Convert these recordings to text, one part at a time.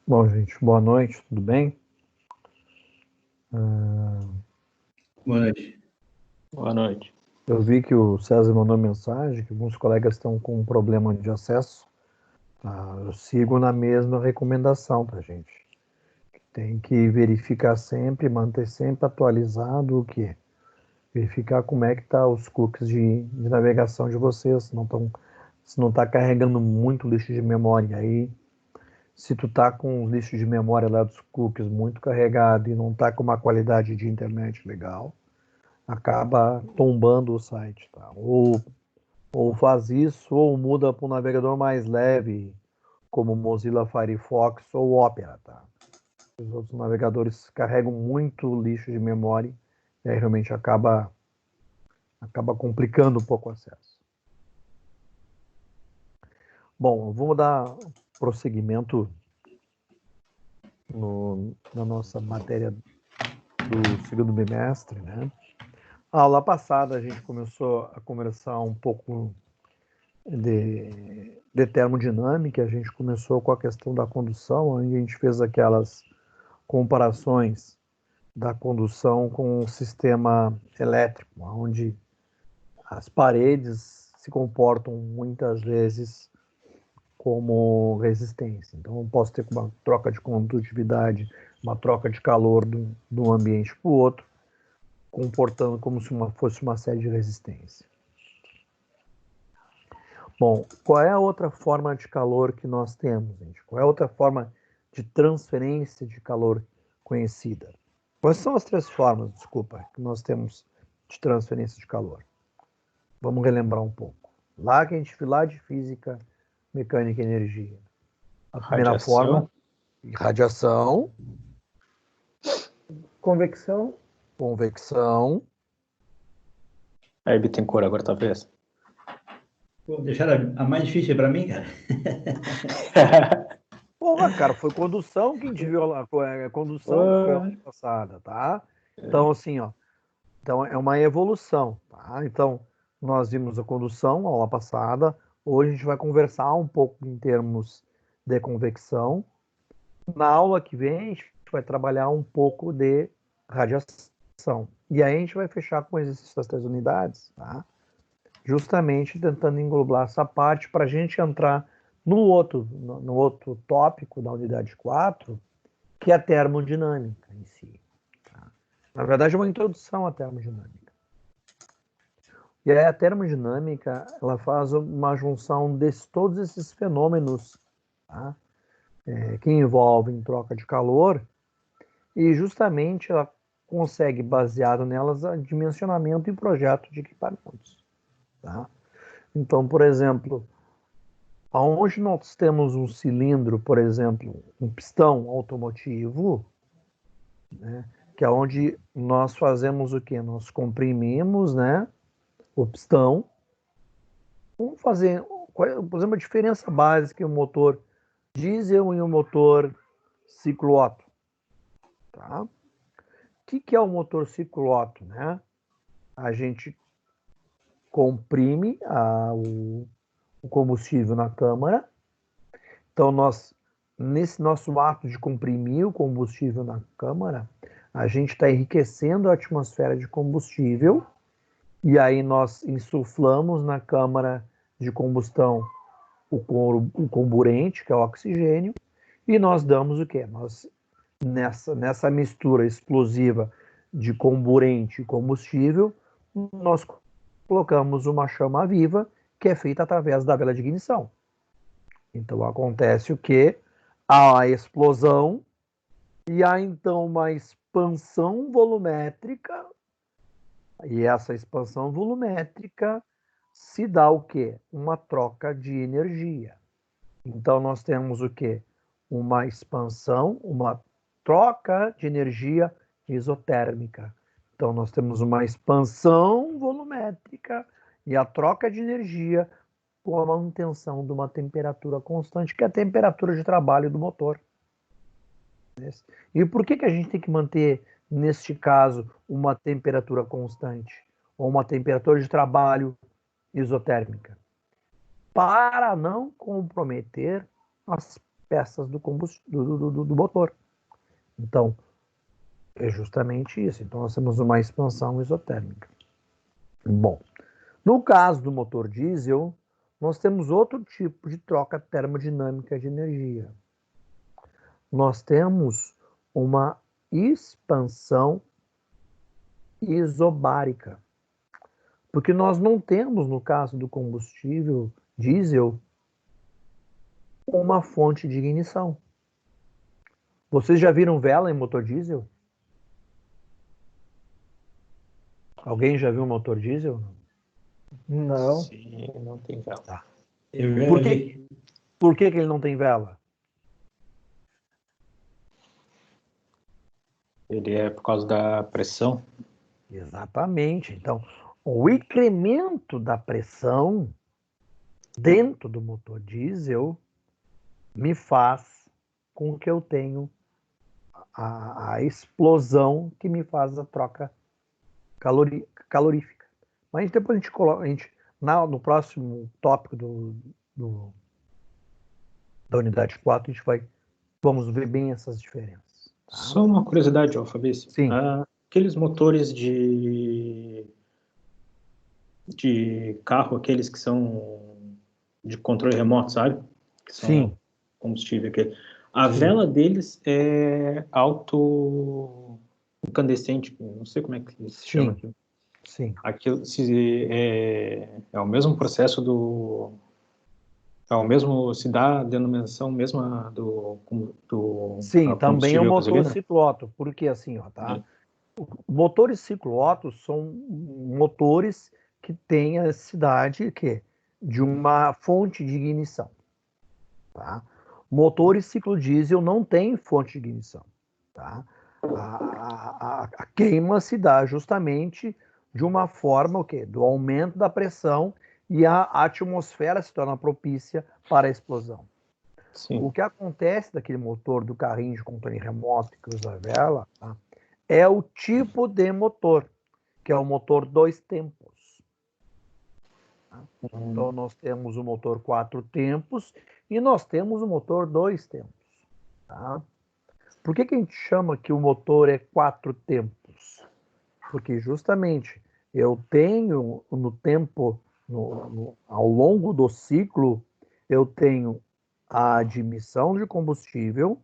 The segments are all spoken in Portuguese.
Bom, gente, boa noite, tudo bem? Boa noite. Boa noite. Eu vi que o César mandou mensagem que alguns colegas estão com um problema de acesso. Tá? Eu sigo na mesma recomendação, tá, gente? Tem que verificar sempre, manter sempre atualizado o quê? Verificar como é que tá os cookies de navegação de vocês, se não está carregando muito lixo de memória aí. Se tu tá com o lixo de memória lá dos cookies muito carregado e não tá com uma qualidade de internet legal, acaba tombando o site, tá? Ou faz isso, ou muda para um navegador mais leve, como Mozilla Firefox ou Opera, tá? Os outros navegadores carregam muito lixo de memória e aí realmente acaba complicando um pouco o acesso. Bom, vamos dar prosseguimento na nossa matéria do segundo bimestre, né? A aula passada a gente começou a conversar um pouco de termodinâmica, a gente começou com a questão da condução, onde a gente fez aquelas comparações da condução com o sistema elétrico, onde as paredes se comportam muitas vezes como resistência. Então, eu posso ter uma troca de condutividade, uma troca de calor de um ambiente para o outro, comportando como se fosse uma série de resistência. Bom, qual é a outra forma de calor que nós temos, gente? Qual é a outra forma de transferência de calor conhecida? Quais são as três formas, desculpa, que nós temos de transferência de calor? Vamos relembrar um pouco. Lá que a gente viu lá de física, mecânica e energia. A primeira forma, radiação, Convecção. convecção. Aí, Bittencourt, agora tá vez. Pô, deixaram a mais difícil para mim, cara. Porra, cara, foi condução que a gente viu lá, condução foi a aula passada, tá? Então, assim, ó, então é uma evolução, tá? Então, nós vimos a condução, aula passada, hoje a gente vai conversar um pouco em termos de convecção. Na aula que vem, a gente vai trabalhar um pouco de radiação. E aí a gente vai fechar com o exercício das 3 unidades, tá? Justamente tentando englobar essa parte para a gente entrar no outro tópico da unidade 4, que é a termodinâmica em si. Tá? Na verdade, é uma introdução à termodinâmica. E aí a termodinâmica, ela faz uma junção de todos esses fenômenos, tá? Que envolvem troca de calor, e justamente ela consegue, baseado nelas, o dimensionamento e projeto de equipamentos. Tá? Então, por exemplo, onde nós temos um cilindro, por exemplo, um pistão automotivo, né, que é onde nós fazemos o quê? Nós comprimimos, né, o pistão. Vamos fazer, por exemplo, a diferença básica entre um motor diesel e um motor ciclo Otto. Tá? O que é o motor ciclo Otto? Né? A gente comprime o combustível na câmara. Então, nesse nosso ato de comprimir o combustível na câmara, a gente está enriquecendo a atmosfera de combustível e aí nós insuflamos na câmara de combustão o comburente, que é o oxigênio, e nós damos o quê? Nós, nessa mistura explosiva de comburente e combustível, nós colocamos uma chama viva que é feita através da vela de ignição. Então acontece o que? Há a explosão e há então uma expansão volumétrica, e essa expansão volumétrica se dá o quê? Uma troca de energia. Então nós temos o quê? Uma expansão, uma troca de energia isotérmica. Então nós temos uma expansão volumétrica e a troca de energia com a manutenção de uma temperatura constante, que é a temperatura de trabalho do motor. E por que a gente tem que manter, neste caso, uma temperatura constante? Ou uma temperatura de trabalho isotérmica? Para não comprometer as peças do motor. Então, é justamente isso. Então, nós temos uma expansão isotérmica. Bom, no caso do motor diesel, nós temos outro tipo de troca termodinâmica de energia. Nós temos uma expansão isobárica. Porque nós não temos, no caso do combustível diesel, uma fonte de ignição. Vocês já viram vela em motor diesel? Alguém já viu um motor diesel? Não. Sim, não tem vela. Tá. Eu já Por vi. quê? Por que ele não tem vela? Ele é por causa da pressão. Exatamente. Então, o incremento da pressão dentro do motor diesel me faz com que eu tenha a explosão que me faz a troca calorífica. Mas depois a gente coloca, no próximo tópico da unidade 4, vamos ver bem essas diferenças. Tá? Só uma curiosidade, ó, Fabrício. Sim. Aqueles motores de carro, aqueles que são de controle remoto, sabe? Que são Sim. combustível. A Sim. vela deles é auto-incandescente, não sei como é que se chama aquilo. Sim. Aquilo é o mesmo processo se dá a denominação mesma do Sim, também é um combustível motor gasolina? ciclo-Otto, porque assim, ó, tá? É. Motores ciclo-Otto são motores que têm a necessidade de uma fonte de ignição. Tá? Motores ciclo diesel não têm fonte de ignição. Tá? A queima se dá justamente de uma forma do aumento da pressão e a atmosfera se torna propícia para a explosão. Sim. O que acontece daquele motor do carrinho de controle remoto que usa vela, tá? É o tipo de motor, que é o motor 2 tempos. Tá? Então, nós temos o motor 4 tempos e nós temos o motor 2 tempos. Tá? Por que a gente chama que o motor é 4 tempos? Porque justamente eu tenho no tempo, ao longo do ciclo, eu tenho a admissão de combustível,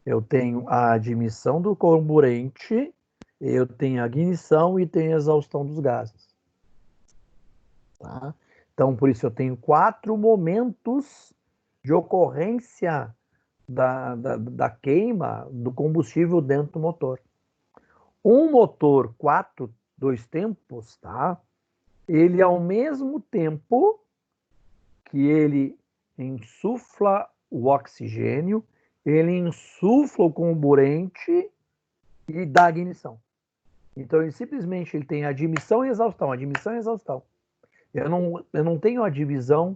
eu tenho a admissão do carburante, eu tenho a ignição e tenho a exaustão dos gases. Tá? Então, por isso, eu tenho 4 momentos de ocorrência da queima do combustível dentro do motor. Um motor 4, 2 tempos, tá? Ele, ao mesmo tempo que ele insufla o oxigênio, ele insufla o carburante e dá ignição. Então, ele simplesmente tem admissão e exaustão, admissão e exaustão. Eu não tenho a divisão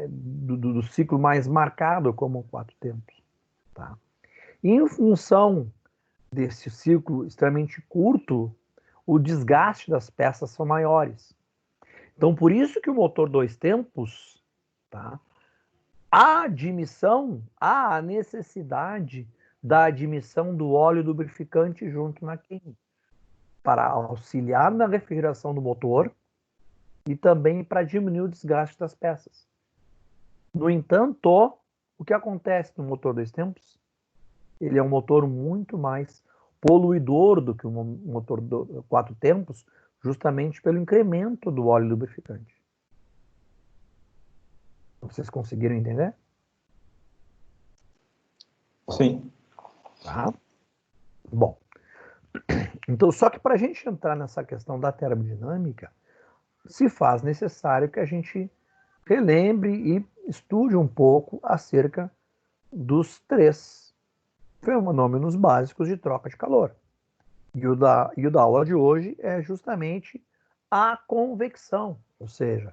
do ciclo mais marcado como 4 tempos. Tá? E em função desse ciclo extremamente curto, o desgaste das peças são maiores. Então, por isso que o motor 2 tempos, tá? A necessidade da admissão do óleo lubrificante junto na queima, para auxiliar na refrigeração do motor e também para diminuir o desgaste das peças. No entanto, o que acontece no motor 2 tempos? Ele é um motor muito mais poluidor do que o motor 4 tempos, justamente pelo incremento do óleo lubrificante. Vocês conseguiram entender? Sim. Tá? Bom, então só que para a gente entrar nessa questão da termodinâmica, se faz necessário que a gente relembre e estude um pouco acerca dos 3 fenômenos básicos de troca de calor. E o da aula de hoje é justamente a convecção, ou seja,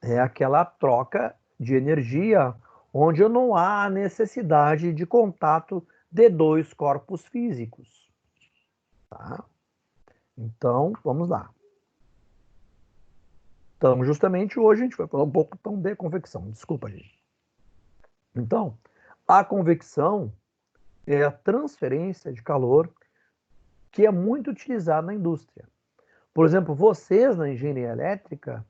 é aquela troca de energia onde não há necessidade de contato de 2 corpos físicos. Tá? Então, vamos lá. Então, justamente hoje a gente vai falar um pouco então de convecção. Desculpa, gente. Então, A convecção é a transferência de calor que é muito utilizada na indústria. Por exemplo, vocês na engenharia elétrica,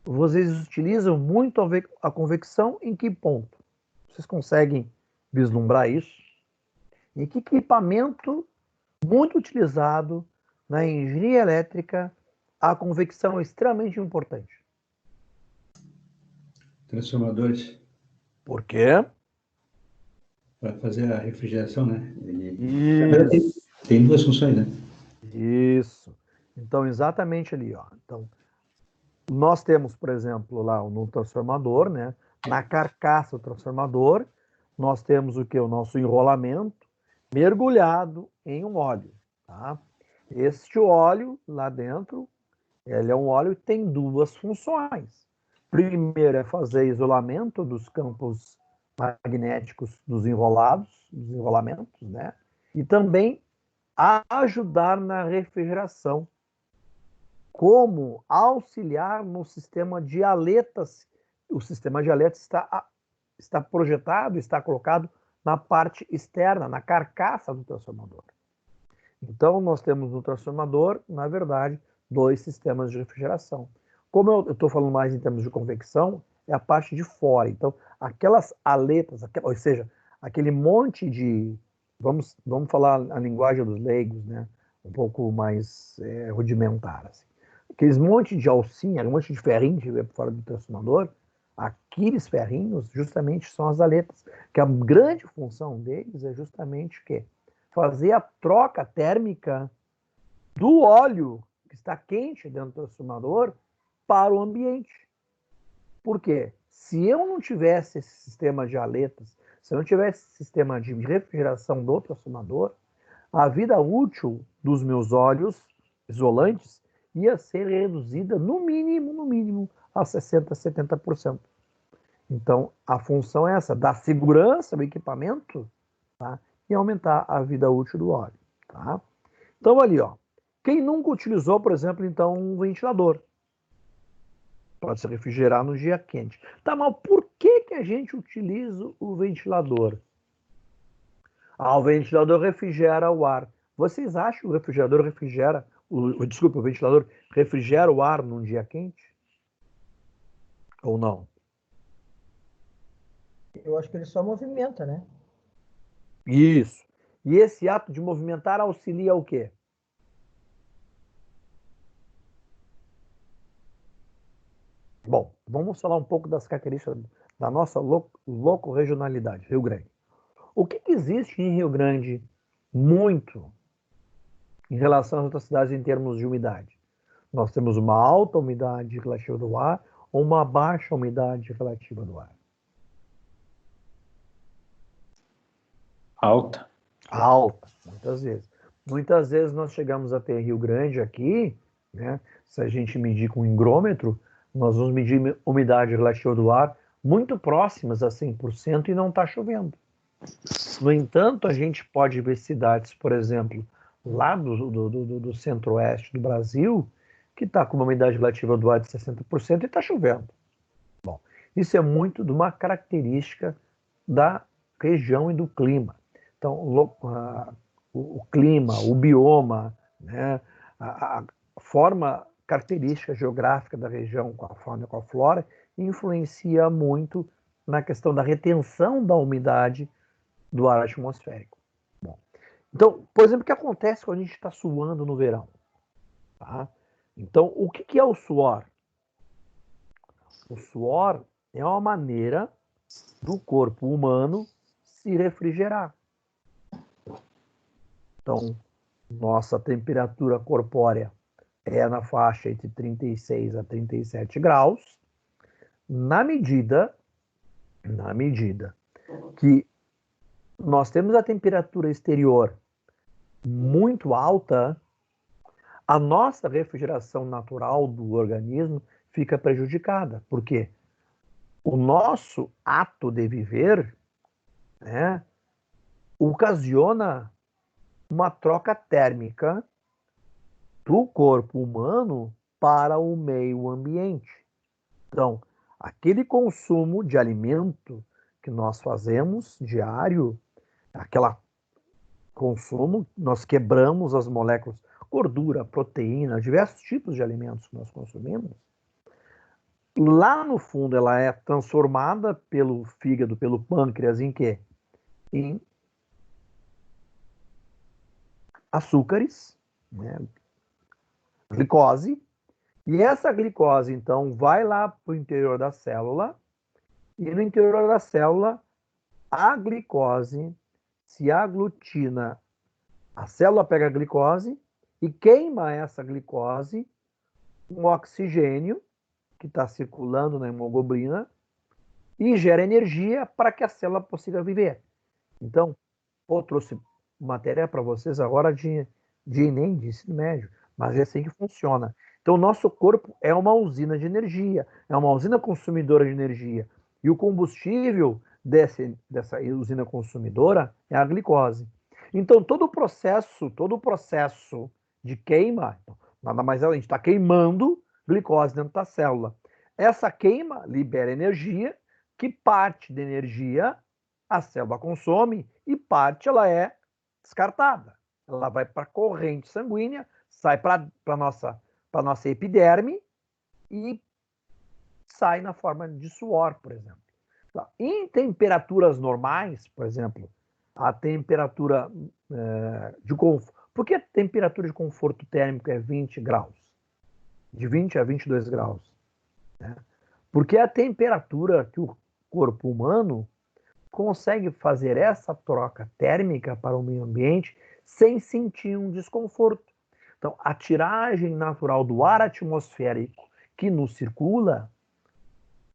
vocês utilizam muito a convecção em que ponto? Vocês conseguem vislumbrar isso? Em que equipamento muito utilizado na engenharia elétrica a convecção é extremamente importante? Transformadores. Por quê? Para fazer a refrigeração, né? Isso. Tem duas funções, né? Isso. Então, exatamente ali, ó. Então, nós temos, por exemplo, lá no transformador, né? Na carcaça do transformador, nós temos o que? O nosso enrolamento mergulhado em um óleo, tá? Este óleo lá dentro, ele é um óleo que tem duas funções. Primeiro é fazer isolamento dos campos magnéticos dos enrolamentos, né? E também ajudar na refrigeração, como auxiliar no sistema de aletas. O sistema de aletas está projetado, está colocado na parte externa, na carcaça do transformador. Então, nós temos no transformador, na verdade, dois sistemas de refrigeração. Como eu estou falando mais em termos de convecção, é a parte de fora. Então, aquelas aletas, ou seja, aquele monte de... Vamos falar a linguagem dos leigos, né? Um pouco mais rudimentar. Assim. Aqueles monte de alcinha, um monte de ferrinho que vem por fora do transformador, aqueles ferrinhos justamente são as aletas, que a grande função deles é justamente o quê? Fazer a troca térmica do óleo que está quente dentro do transformador para o ambiente. Por quê? Se eu não tivesse esse sistema de aletas, se eu não tivesse esse sistema de refrigeração do transformador, a vida útil dos meus óleos isolantes ia ser reduzida no mínimo, a 60%, 70%. Então, a função é essa, dar segurança ao equipamento, tá? E aumentar a vida útil do óleo, tá? Então, ali, ó, quem nunca utilizou, por exemplo, então, um ventilador? Pode se refrigerar no dia quente. Tá, mas por que a gente utiliza o ventilador? O ventilador refrigera o ar. Vocês acham que o refrigerador refrigera, o ventilador refrigera o ar num dia quente? Ou não? Eu acho que ele só movimenta, né? Isso. E esse ato de movimentar auxilia o quê? Bom, vamos falar um pouco das características da nossa locorregionalidade, Rio Grande. O que existe em Rio Grande muito em relação às outras cidades em termos de umidade? Nós temos uma alta umidade relativa do ar ou uma baixa umidade relativa do ar? Alta. Alta, muitas vezes. Muitas vezes nós chegamos a ter Rio Grande aqui, né? Se a gente medir com um higrômetro, nós vamos medir umidade relativa do ar muito próximas a 100% e não está chovendo. No entanto, a gente pode ver cidades, por exemplo, lá do centro-oeste do Brasil, que está com uma umidade relativa do ar de 60% e está chovendo. Bom, isso é muito de uma característica da região e do clima. Então, o clima, o bioma, né, a forma característica geográfica da região com a fauna e com a flora influencia muito na questão da retenção da umidade do ar atmosférico. Bom, então, por exemplo, o que acontece quando a gente está suando no verão? Tá? Então, o que é o suor? O suor é uma maneira do corpo humano se refrigerar. Então, nossa temperatura corpórea é na faixa entre 36 a 37 graus, na medida que nós temos a temperatura exterior muito alta, a nossa refrigeração natural do organismo fica prejudicada. Por quê? O nosso ato de viver, né, ocasiona uma troca térmica do corpo humano para o meio ambiente. Então, aquele consumo de alimento que nós fazemos diário, aquela consumo, nós quebramos as moléculas, gordura, proteína, diversos tipos de alimentos que nós consumimos. Lá no fundo, ela é transformada pelo fígado, pelo pâncreas, em quê? Em açúcares, né? Glicose. E essa glicose, então, vai lá para o interior da célula. E no interior da célula, a glicose se aglutina. A célula pega a glicose e queima essa glicose com oxigênio que está circulando na hemoglobina e gera energia para que a célula consiga viver. Então, eu trouxe matéria para vocês agora de Enem, de ensino médio, mas é assim que funciona. Então, o nosso corpo é uma usina de energia, é uma usina consumidora de energia. E o combustível dessa usina consumidora é a glicose. Então, todo o processo de queima, nada mais é, a gente está queimando glicose dentro da célula. Essa queima libera energia, que parte da energia a célula consome e parte ela é descartada. Ela vai para a corrente sanguínea, sai para a nossa epiderme e sai na forma de suor, por exemplo. Em temperaturas normais, por exemplo, a temperatura de conforto. Por que a temperatura de conforto térmico é 20 graus? De 20 a 22 graus. Né? Porque é a temperatura que o corpo humano consegue fazer essa troca térmica para o meio ambiente sem sentir um desconforto. Então, a tiragem natural do ar atmosférico que nos circula,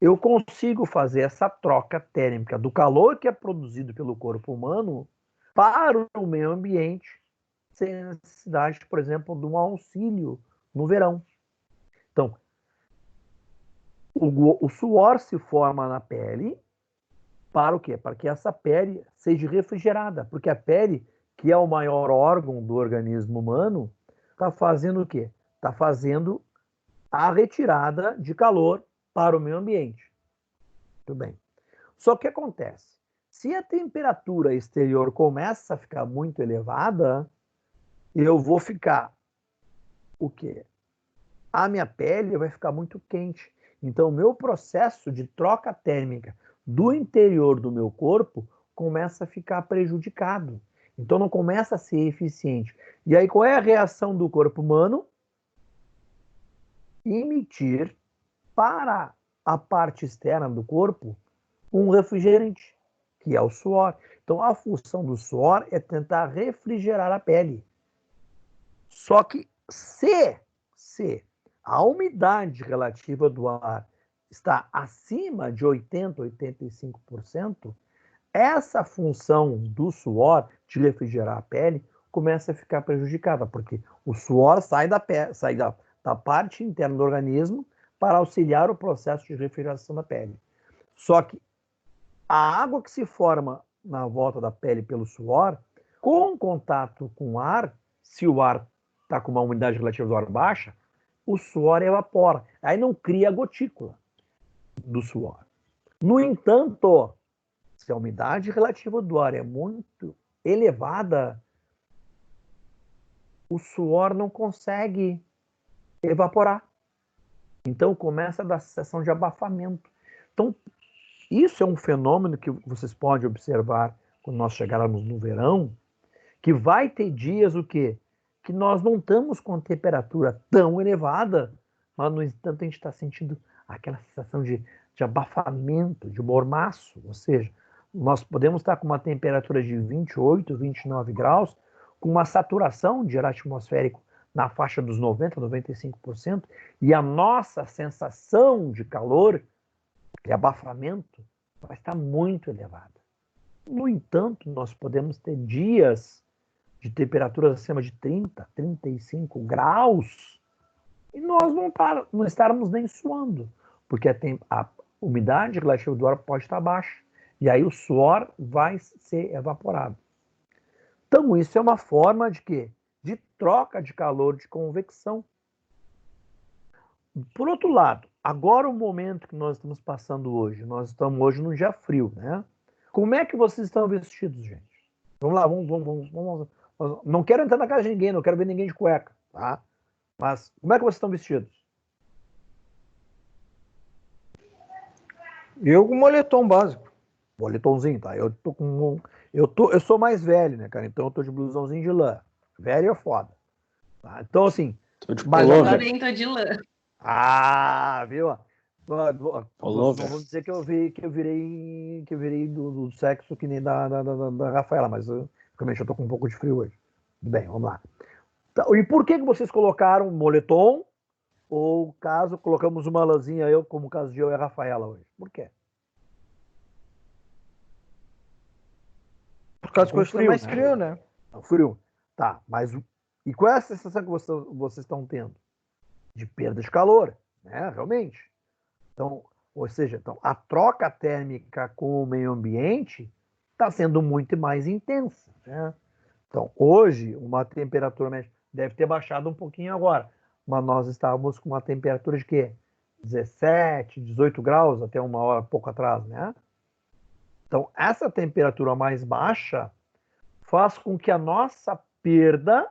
eu consigo fazer essa troca térmica do calor que é produzido pelo corpo humano para o meio ambiente, sem necessidade, por exemplo, de um auxílio no verão. Então, o suor se forma na pele para o quê? Para que essa pele seja refrigerada, porque a pele, que é o maior órgão do organismo humano, está fazendo o quê? Está fazendo a retirada de calor para o meio ambiente. Tudo bem. Só que acontece, se a temperatura exterior começa a ficar muito elevada, eu vou ficar o quê? A minha pele vai ficar muito quente. Então, o meu processo de troca térmica do interior do meu corpo começa a ficar prejudicado. Então, não começa a ser eficiente. E aí, qual é a reação do corpo humano? Emitir para a parte externa do corpo um refrigerante, que é o suor. Então, a função do suor é tentar refrigerar a pele. Só que se a umidade relativa do ar está acima de 80%, 85%, essa função do suor de refrigerar a pele começa a ficar prejudicada, porque o suor sai da parte interna do organismo para auxiliar o processo de refrigeração da pele. Só que a água que se forma na volta da pele pelo suor, com contato com o ar, se o ar está com uma umidade relativa do ar baixa, o suor evapora. Aí não cria gotícula do suor. No entanto, se a umidade relativa do ar é muito elevada, o suor não consegue evaporar. Então começa a dar sensação de abafamento. Então, isso é um fenômeno que vocês podem observar quando nós chegarmos no verão, que vai ter dias o quê? Que nós não estamos com temperatura tão elevada, mas no entanto a gente está sentindo aquela sensação de abafamento, de mormaço, ou seja, nós podemos estar com uma temperatura de 28, 29 graus, com uma saturação de ar atmosférico na faixa dos 90, 95%, e a nossa sensação de calor, de abafamento, vai estar muito elevada. No entanto, nós podemos ter dias de temperaturas acima de 30, 35 graus e nós não estarmos nem suando, porque a umidade relativa do ar pode estar baixa e aí o suor vai ser evaporado. Então, isso é uma forma de quê? De troca de calor, de convecção. Por outro lado, agora o momento que nós estamos passando hoje, nós estamos hoje num dia frio, né? como é que vocês estão vestidos, gente? Vamos lá, vamos. Não quero entrar na casa de ninguém, não quero ver ninguém de cueca, tá? Mas como é que vocês estão vestidos? Eu com moletom básico. Boletomzinho, tá? Eu sou mais velho, né, cara? Então eu tô de blusãozinho de lã. Velho é foda. Tá? Então, assim. Tô de Mas pullover. Também tô de lã. viu? Não Pullover. vou dizer que eu virei do sexo que nem da Rafaela, mas realmente eu tô com um pouco de frio hoje. Tudo bem, vamos lá. Então, e por que vocês colocaram moletom? Ou caso colocamos uma lãzinha, como o caso de eu e a Rafaela hoje? Por quê? Por causa que Com hoje tá mais frio, né? Tá frio. Tá, mas e qual é a sensação que vocês estão tendo? De perda de calor, né? Realmente. Então, ou seja, a troca térmica com o meio ambiente está sendo muito mais intensa, né? Então, hoje, uma temperatura média deve ter baixado um pouquinho agora, mas nós estávamos com uma temperatura de quê? 17, 18 graus até uma hora pouco atrás, né? Então, essa temperatura mais baixa faz com que a nossa perda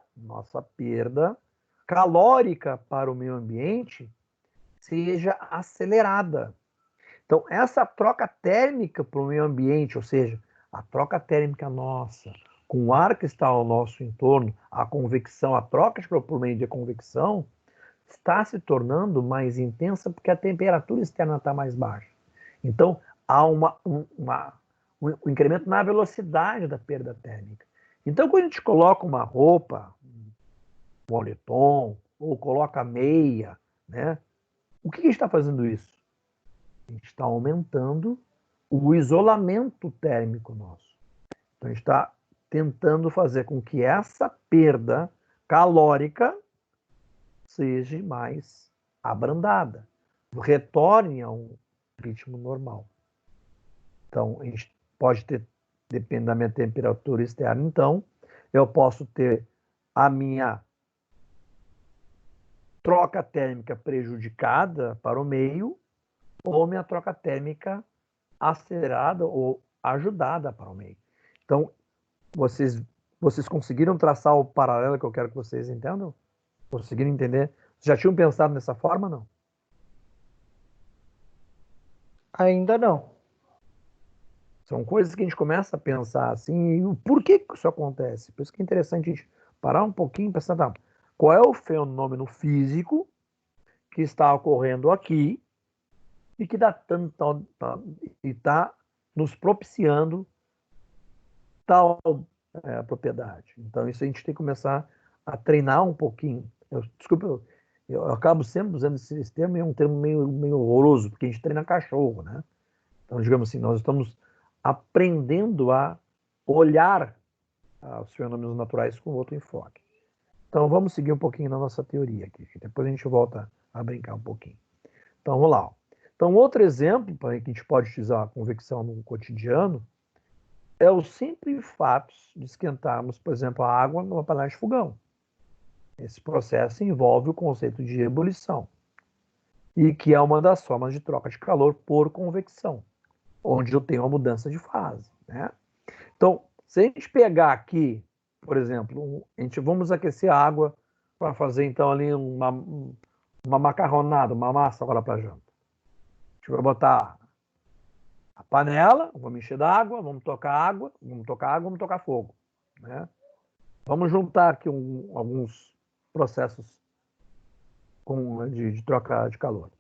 calórica para o meio ambiente seja acelerada. Então, essa troca térmica para o meio ambiente, ou seja, a troca térmica nossa, com o ar que está ao nosso entorno, a convecção, a troca por meio de convecção, está se tornando mais intensa porque a temperatura externa está mais baixa. Então, há um incremento na velocidade da perda térmica. Então, quando a gente coloca uma roupa, um moletom, ou coloca meia, né? O que a gente está fazendo isso? A gente está aumentando o isolamento térmico nosso. Então, a gente está tentando fazer com que essa perda calórica seja mais abrandada, retorne a um ritmo normal. Então, a gente pode ter, dependendo da minha temperatura externa, então, eu posso ter a minha troca térmica prejudicada para o meio ou minha troca térmica acelerada ou ajudada para o meio. Então, vocês conseguiram traçar o paralelo que eu quero que vocês entendam? Conseguiram entender? Já tinham pensado nessa forma, não? Ainda não. São coisas que a gente começa a pensar assim, e por que isso acontece? Por isso que é interessante a gente parar um pouquinho e pensar, tá, qual é o fenômeno físico que está ocorrendo aqui e que está nos propiciando tal propriedade. Então, isso a gente tem que começar a treinar um pouquinho. Desculpa, eu acabo sempre usando esse termo, é um termo meio horroroso, porque a gente treina cachorro, né? Então, digamos assim, nós estamos aprendendo a olhar os fenômenos naturais com outro enfoque. Então, vamos seguir um pouquinho na nossa teoria aqui, depois a gente volta a brincar um pouquinho. Então, vamos lá. Então, outro exemplo para que a gente pode utilizar a convecção no cotidiano é o simples fato de esquentarmos, por exemplo, a água numa panela de fogão. Esse processo envolve o conceito de ebulição, e que é uma das formas de troca de calor por convecção, onde eu tenho uma mudança de fase, né? Então, se a gente pegar aqui, por exemplo, vamos aquecer a água para fazer então ali uma macarronada, uma massa agora para janta. A gente vai botar a panela, vamos encher d'água, vamos tocar fogo, né? Vamos juntar aqui alguns processos de troca de calor.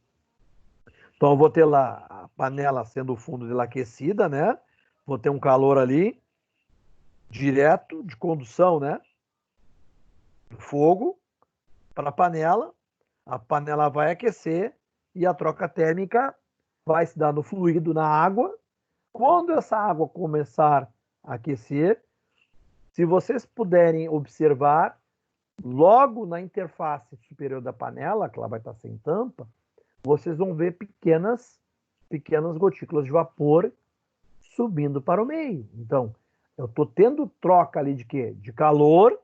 Então eu vou ter lá a panela sendo o fundo dela aquecida, né? Vou ter um calor ali direto de condução, né? Do fogo para a panela vai aquecer e a troca térmica vai se dar no fluido, na água. Quando essa água começar a aquecer, se vocês puderem observar, logo na interface superior da panela, que ela vai estar sem tampa, vocês vão ver pequenas gotículas de vapor subindo para o meio. Então, eu estou tendo troca ali de quê? De calor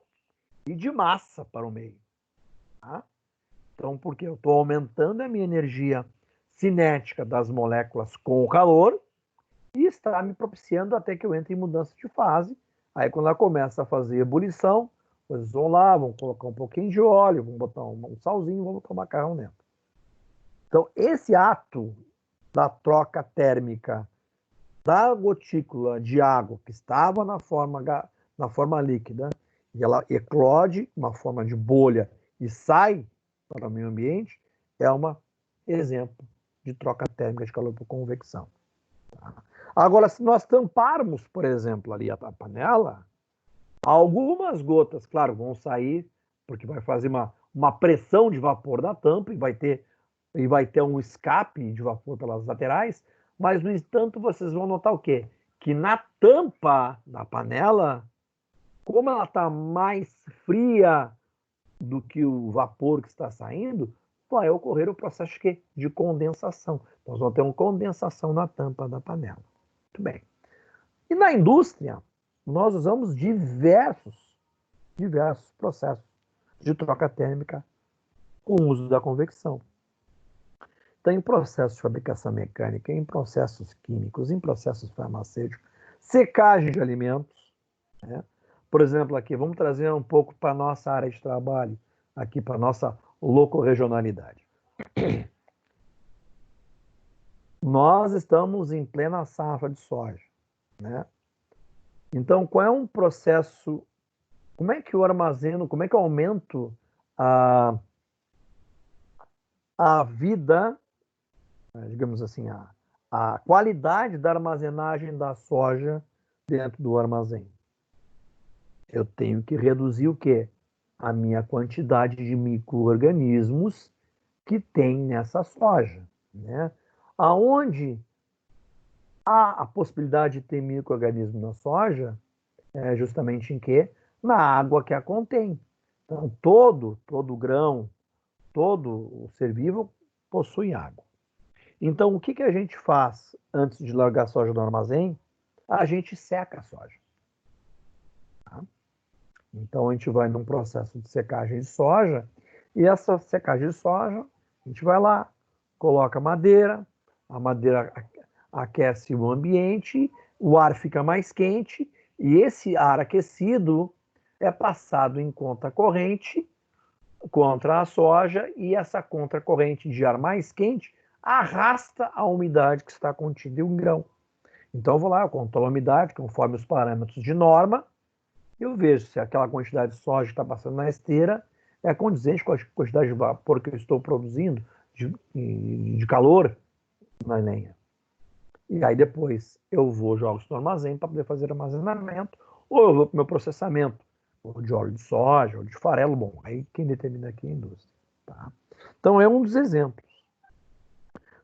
e de massa para o meio. Tá? Então, porque eu estou aumentando a minha energia cinética das moléculas com o calor e está me propiciando até que eu entre em mudança de fase. Aí, quando ela começa a fazer ebulição, vocês vão lá, vão colocar um pouquinho de óleo, vão botar um salzinho, vão botar o macarrão dentro. Então, esse ato da troca térmica da gotícula de água que estava na forma líquida, e ela eclode uma forma de bolha e sai para o meio ambiente, é um exemplo de troca térmica de calor por convecção. Tá? Agora, se nós tamparmos, por exemplo, ali a panela, algumas gotas, claro, vão sair, porque vai fazer uma pressão de vapor da tampa e vai ter um escape de vapor pelas laterais, mas, no entanto, vocês vão notar o quê? Que na tampa da panela, como ela está mais fria do que o vapor que está saindo, vai ocorrer o processo de condensação. Nós vamos ter uma condensação na tampa da panela. Muito bem. E na indústria, nós usamos diversos processos de troca térmica com o uso da convecção. Então, em processos de fabricação mecânica, em processos químicos, em processos farmacêuticos, secagem de alimentos, né? Por exemplo, aqui, vamos trazer um pouco para a nossa área de trabalho, aqui para a nossa locorregionalidade. Nós estamos em plena safra de soja, né? Então, qual é um processo, como é que eu armazeno, como é que eu aumento a vida, digamos assim, a qualidade da armazenagem da soja dentro do armazém? Eu tenho que reduzir o quê? A minha quantidade de micro-organismos que tem nessa soja, né? Aonde há a possibilidade de ter micro-organismo na soja é justamente em quê? Na água que a contém. Então, todo grão, todo o ser vivo possui água. Então, o que a gente faz antes de largar a soja do armazém? A gente seca a soja. Tá? Então, a gente vai num processo de secagem de soja, e essa secagem de soja, a gente vai lá, coloca madeira, a madeira aquece o ambiente, o ar fica mais quente, e esse ar aquecido é passado em conta corrente contra a soja, e essa contracorrente de ar mais quente arrasta a umidade que está contida em um grão. Então, eu vou lá, eu controlo a umidade conforme os parâmetros de norma, eu vejo se aquela quantidade de soja que está passando na esteira é condizente com a quantidade de vapor que eu estou produzindo de calor na lenha. E aí depois eu vou, jogo isso no armazém para poder fazer armazenamento, ou eu vou para o meu processamento, ou de óleo de soja, ou de farelo. Bom, aí quem determina aqui é a indústria. Tá? Então é um dos exemplos.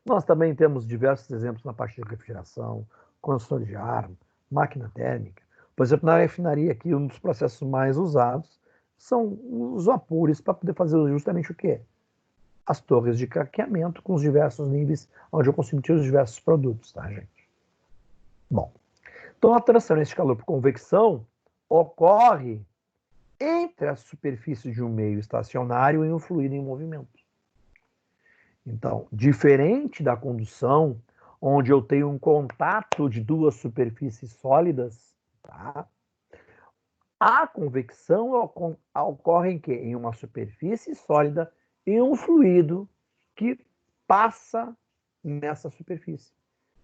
Nós também temos diversos exemplos na parte de refrigeração, construção de ar, máquina térmica. Por exemplo, na refinaria aqui, um dos processos mais usados são os vapores para poder fazer justamente o quê? As torres de craqueamento com os diversos níveis onde eu consigo tirar os diversos produtos, tá, gente? Bom, então a transferência de calor por convecção ocorre entre a superfície de um meio estacionário e um fluido em movimento. Então, diferente da condução, onde eu tenho um contato de duas superfícies sólidas, tá? A convecção ocorre em quê? Em uma superfície sólida e um fluido que passa nessa superfície.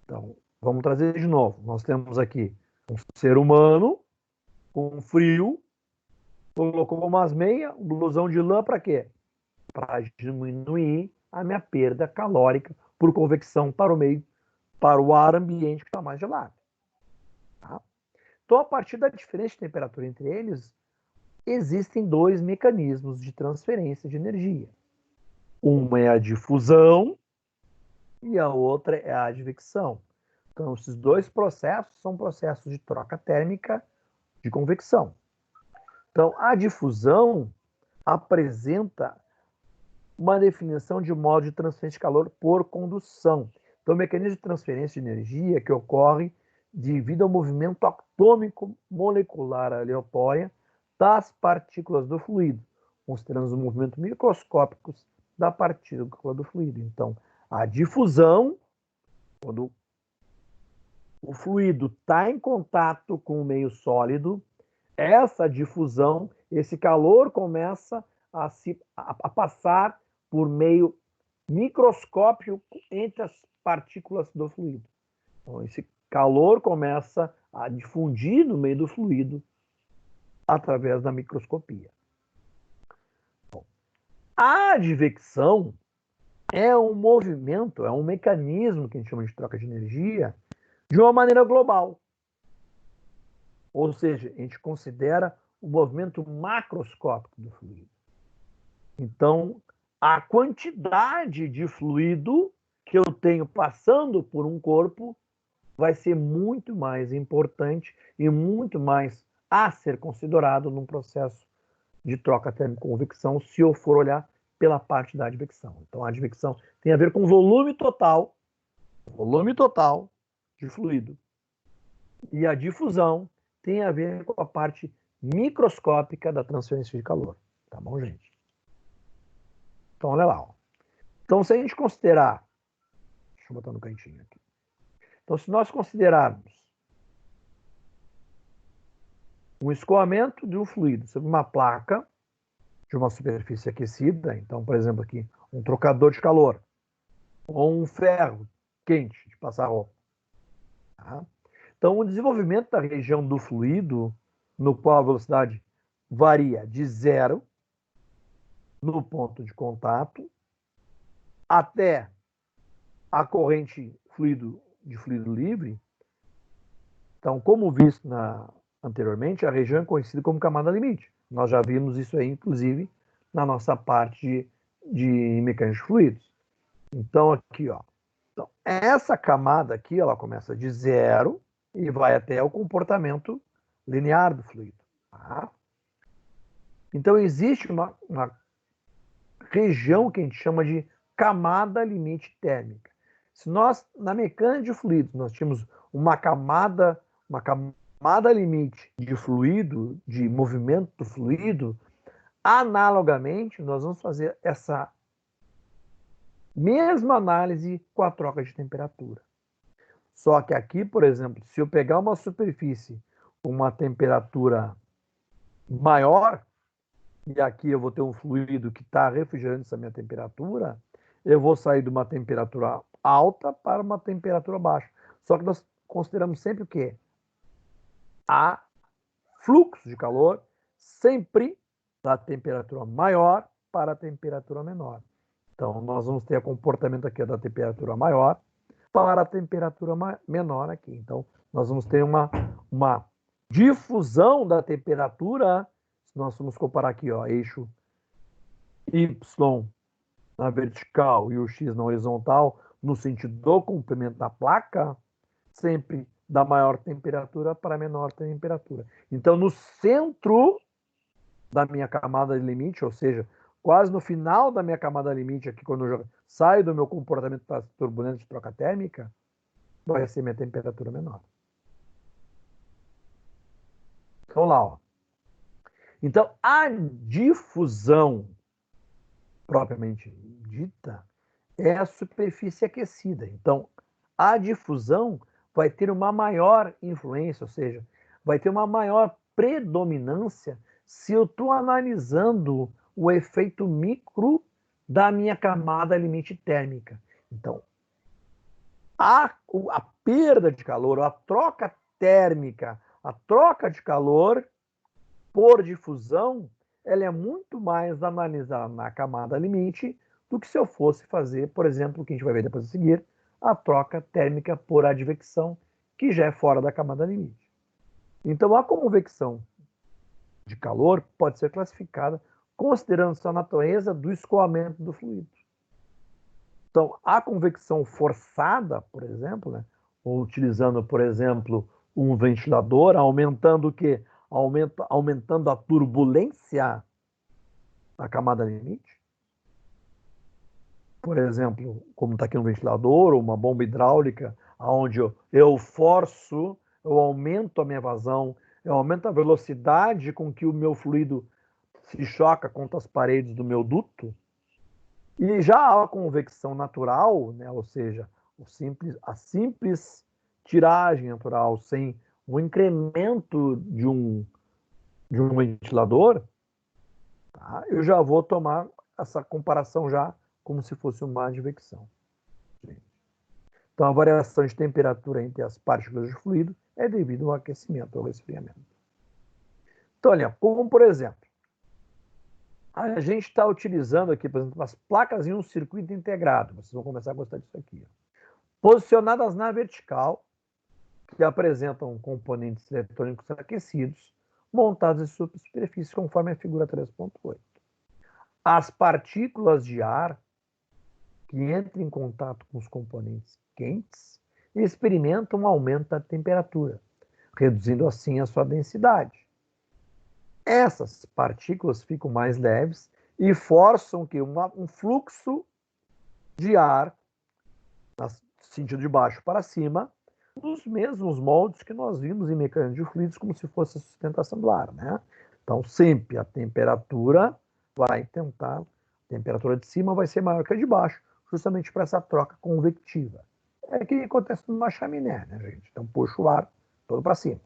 Então, vamos trazer de novo. Nós temos aqui um ser humano com frio, colocou umas meias, um blusão de lã para quê? Para diminuir a minha perda calórica por convecção para o meio, para o ar ambiente que está mais gelado. Tá? Então, a partir da diferença de temperatura entre eles, existem dois mecanismos de transferência de energia. Uma é a difusão e a outra é a advecção. Então, esses dois processos são processos de troca térmica de convecção. Então, a difusão apresenta uma definição de modo de transferência de calor por condução. Então, o mecanismo de transferência de energia que ocorre devido ao movimento atômico molecular aleatório das partículas do fluido, considerando os movimentos microscópicos da partícula do fluido. Então, a difusão, quando o fluido está em contato com o meio sólido, essa difusão, esse calor começa a passar por meio microscópio entre as partículas do fluido. Então, esse calor começa a difundir no meio do fluido através da microscopia. Bom, a advecção é um movimento, é um mecanismo que a gente chama de troca de energia de uma maneira global. Ou seja, a gente considera o movimento macroscópico do fluido. Então, a quantidade de fluido que eu tenho passando por um corpo vai ser muito mais importante e muito mais a ser considerado num processo de troca térmico-convecção, se eu for olhar pela parte da advecção. Então, a advecção tem a ver com o volume total de fluido. E a difusão tem a ver com a parte microscópica da transferência de calor. Tá bom, gente? Então, olha lá. Ó. Então, se a gente considerar... Deixa eu botar no cantinho aqui. Então, se nós considerarmos um escoamento de um fluido sobre uma placa de uma superfície aquecida, então, por exemplo, aqui, um trocador de calor, ou um ferro quente de passar roupa. Tá? Então, o desenvolvimento da região do fluido, no qual a velocidade varia de 0 no ponto de contato até a corrente de fluido livre. Então, como visto anteriormente, a região é conhecida como camada limite. Nós já vimos isso aí, inclusive, na nossa parte de mecânica de fluidos. Então, aqui, ó. Então, essa camada aqui, ela começa de 0 e vai até o comportamento linear do fluido. Tá? Então, existe uma região que a gente chama de camada limite térmica. Se nós, na mecânica de fluidos, nós tínhamos uma camada limite de fluido, de movimento do fluido, analogamente, nós vamos fazer essa mesma análise com a troca de temperatura. Só que aqui, por exemplo, se eu pegar uma superfície com uma temperatura maior, e aqui eu vou ter um fluido que está refrigerando essa minha temperatura, eu vou sair de uma temperatura alta para uma temperatura baixa. Só que nós consideramos sempre o quê? Há fluxo de calor sempre da temperatura maior para a temperatura menor. Então, nós vamos ter o comportamento aqui da temperatura maior para a temperatura menor aqui. Então, nós vamos ter uma difusão da temperatura. Se nós vamos comparar aqui, ó, eixo Y na vertical e o X na horizontal, no sentido do comprimento da placa, sempre da maior temperatura para a menor temperatura. Então, no centro da minha camada de limite, ou seja, quase no final da minha camada limite, aqui quando eu saio do meu comportamento turbulento de troca térmica, vai ser minha temperatura menor. Então lá, ó. Então, a difusão propriamente dita é a superfície aquecida. Então, a difusão vai ter uma maior influência, ou seja, vai ter uma maior predominância se eu estou analisando o efeito micro da minha camada limite térmica. Então, a perda de calor, a troca térmica, a troca de calor por difusão, ela é muito mais analisada na camada limite do que se eu fosse fazer, por exemplo, o que a gente vai ver depois a seguir, a troca térmica por advecção, que já é fora da camada limite. Então, a convecção de calor pode ser classificada considerando a natureza do escoamento do fluido. Então, a convecção forçada, por exemplo, né, ou utilizando, por exemplo, um ventilador, aumentando o quê? Aumentando a turbulência da camada limite. Por exemplo, como está aqui um ventilador ou uma bomba hidráulica, onde eu forço, eu aumento a minha vazão, eu aumento a velocidade com que o meu fluido se choca contra as paredes do meu duto. E já a convecção natural, né, ou seja, a simples tiragem natural, sem o incremento de um ventilador, tá? Eu já vou tomar essa comparação já como se fosse uma advecção. Então, a variação de temperatura entre as partículas de fluido é devido ao aquecimento, ao resfriamento. Então, olha, como por exemplo, a gente está utilizando aqui, por exemplo, as placas em um circuito integrado. Vocês vão começar a gostar disso aqui. Posicionadas na vertical, que apresentam componentes eletrônicos aquecidos, montados em superfície, conforme a figura 3.8. As partículas de ar que entram em contato com os componentes quentes experimentam um aumento da temperatura, reduzindo assim a sua densidade. Essas partículas ficam mais leves e forçam que um fluxo de ar, no sentido de baixo para cima, nos mesmos moldes que nós vimos em mecânica de fluidos, como se fosse a sustentação do ar, né? Então, sempre a temperatura vai tentar, a temperatura de cima vai ser maior que a de baixo, justamente para essa troca convectiva. É o que acontece numa chaminé, né, gente? Então, puxa o ar todo para cima.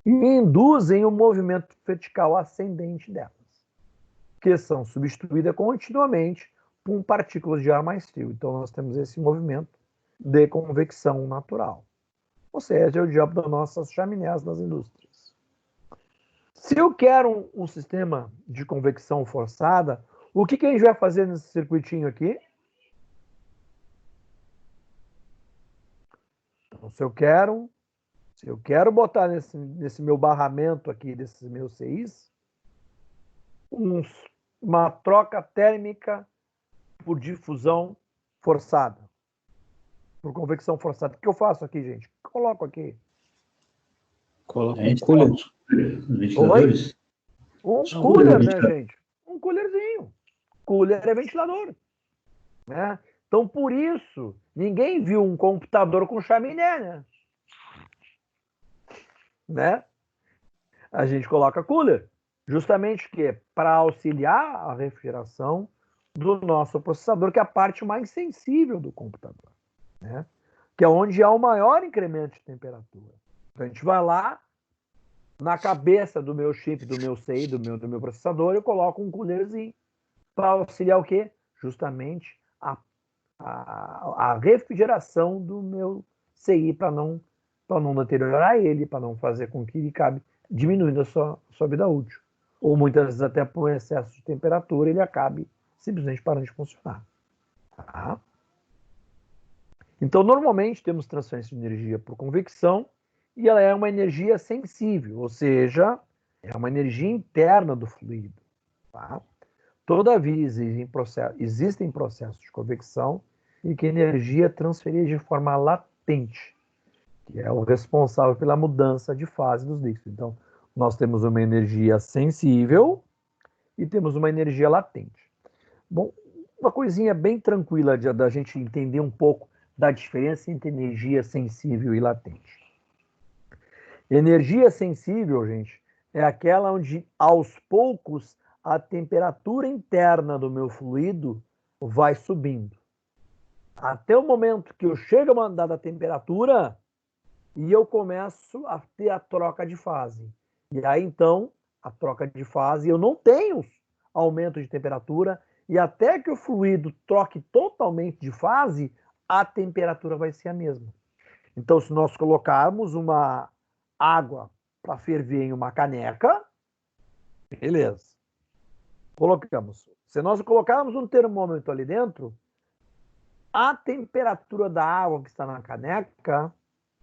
E induzem o movimento vertical ascendente delas, que são substituídas continuamente por partículas de ar mais frio. Então, nós temos esse movimento de convecção natural. Ou seja, é o diabo das nossas chaminés das indústrias. Se eu quero um sistema de convecção forçada, o que a gente vai fazer nesse circuitinho aqui? Então, se eu quero botar nesse meu barramento aqui, desses meus CIs, uma troca térmica por difusão forçada, por convecção forçada. O que eu faço aqui, gente? Coloco aqui. Coloca A um gente cooler. os ventiladores. Um Só cooler, cooler, né, gente? Um coolerzinho. Cooler é ventilador, né? Então, por isso, ninguém viu um computador com chaminé, né? A gente coloca cooler, justamente para auxiliar a refrigeração do nosso processador, que é a parte mais sensível do computador, né? Que é onde há o maior incremento de temperatura. Então, a gente vai lá, na cabeça do meu chip, do meu CI, do meu processador, eu coloco um coolerzinho para auxiliar o quê? Justamente a refrigeração do meu CI para não deteriorar ele, para não fazer com que ele acabe diminuindo a sua vida útil. Ou muitas vezes até por excesso de temperatura ele acabe simplesmente parando de funcionar. Tá? Então, normalmente temos transferência de energia por convecção e ela é uma energia sensível, ou seja, é uma energia interna do fluido. Tá? Todavia, existem processos de convecção em que a energia é transferida de forma latente, que é o responsável pela mudança de fase dos líquidos. Então, nós temos uma energia sensível e temos uma energia latente. Bom, uma coisinha bem tranquila da gente entender um pouco da diferença entre energia sensível e latente. Energia sensível, gente, é aquela onde, aos poucos, a temperatura interna do meu fluido vai subindo. Até o momento que eu chego a uma dada temperatura e eu começo a ter a troca de fase. E aí, então, a troca de fase, eu não tenho aumento de temperatura e até que o fluido troque totalmente de fase, a temperatura vai ser a mesma. Então, se nós colocarmos uma água para ferver em uma caneca, beleza. Colocamos. Se nós colocarmos um termômetro ali dentro, a temperatura da água que está na caneca,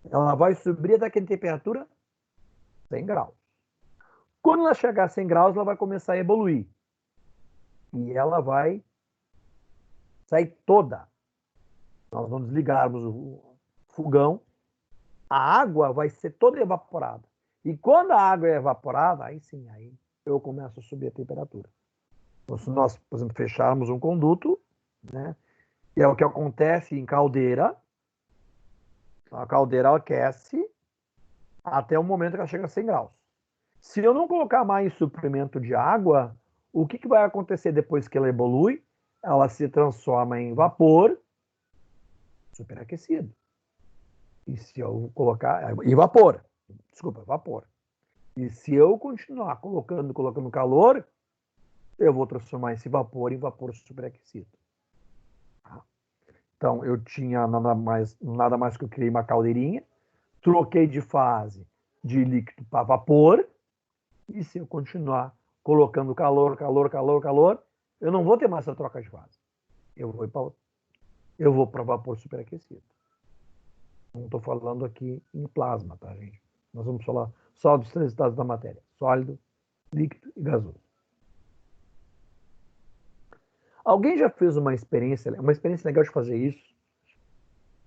ela vai subir até que temperatura? 100 graus. Quando ela chegar a 100 graus, ela vai começar a evoluir. E ela vai sair toda. Nós vamos ligarmos o fogão, a água vai ser toda evaporada. E quando a água é evaporada, aí sim, aí eu começo a subir a temperatura. Então, se nós, por exemplo, fecharmos um conduto, né, que é o que acontece em caldeira, a caldeira aquece até o momento que ela chega a 100 graus. Se eu não colocar mais suprimento de água, o que vai acontecer depois que ela evolui? Ela se transforma em vapor superaquecido. E se eu colocar... Evapora. Desculpa, evapora. E se eu continuar colocando calor, eu vou transformar esse vapor em vapor superaquecido. Tá? Então, eu tinha nada mais que eu criei uma caldeirinha, troquei de fase de líquido para vapor, e se eu continuar colocando calor, eu não vou ter mais essa troca de fase. Eu vou para vapor superaquecido. Não estou falando aqui em plasma, tá, gente? Nós vamos falar só dos 3 estados da matéria: sólido, líquido e gasoso. Alguém já fez uma experiência legal de fazer isso?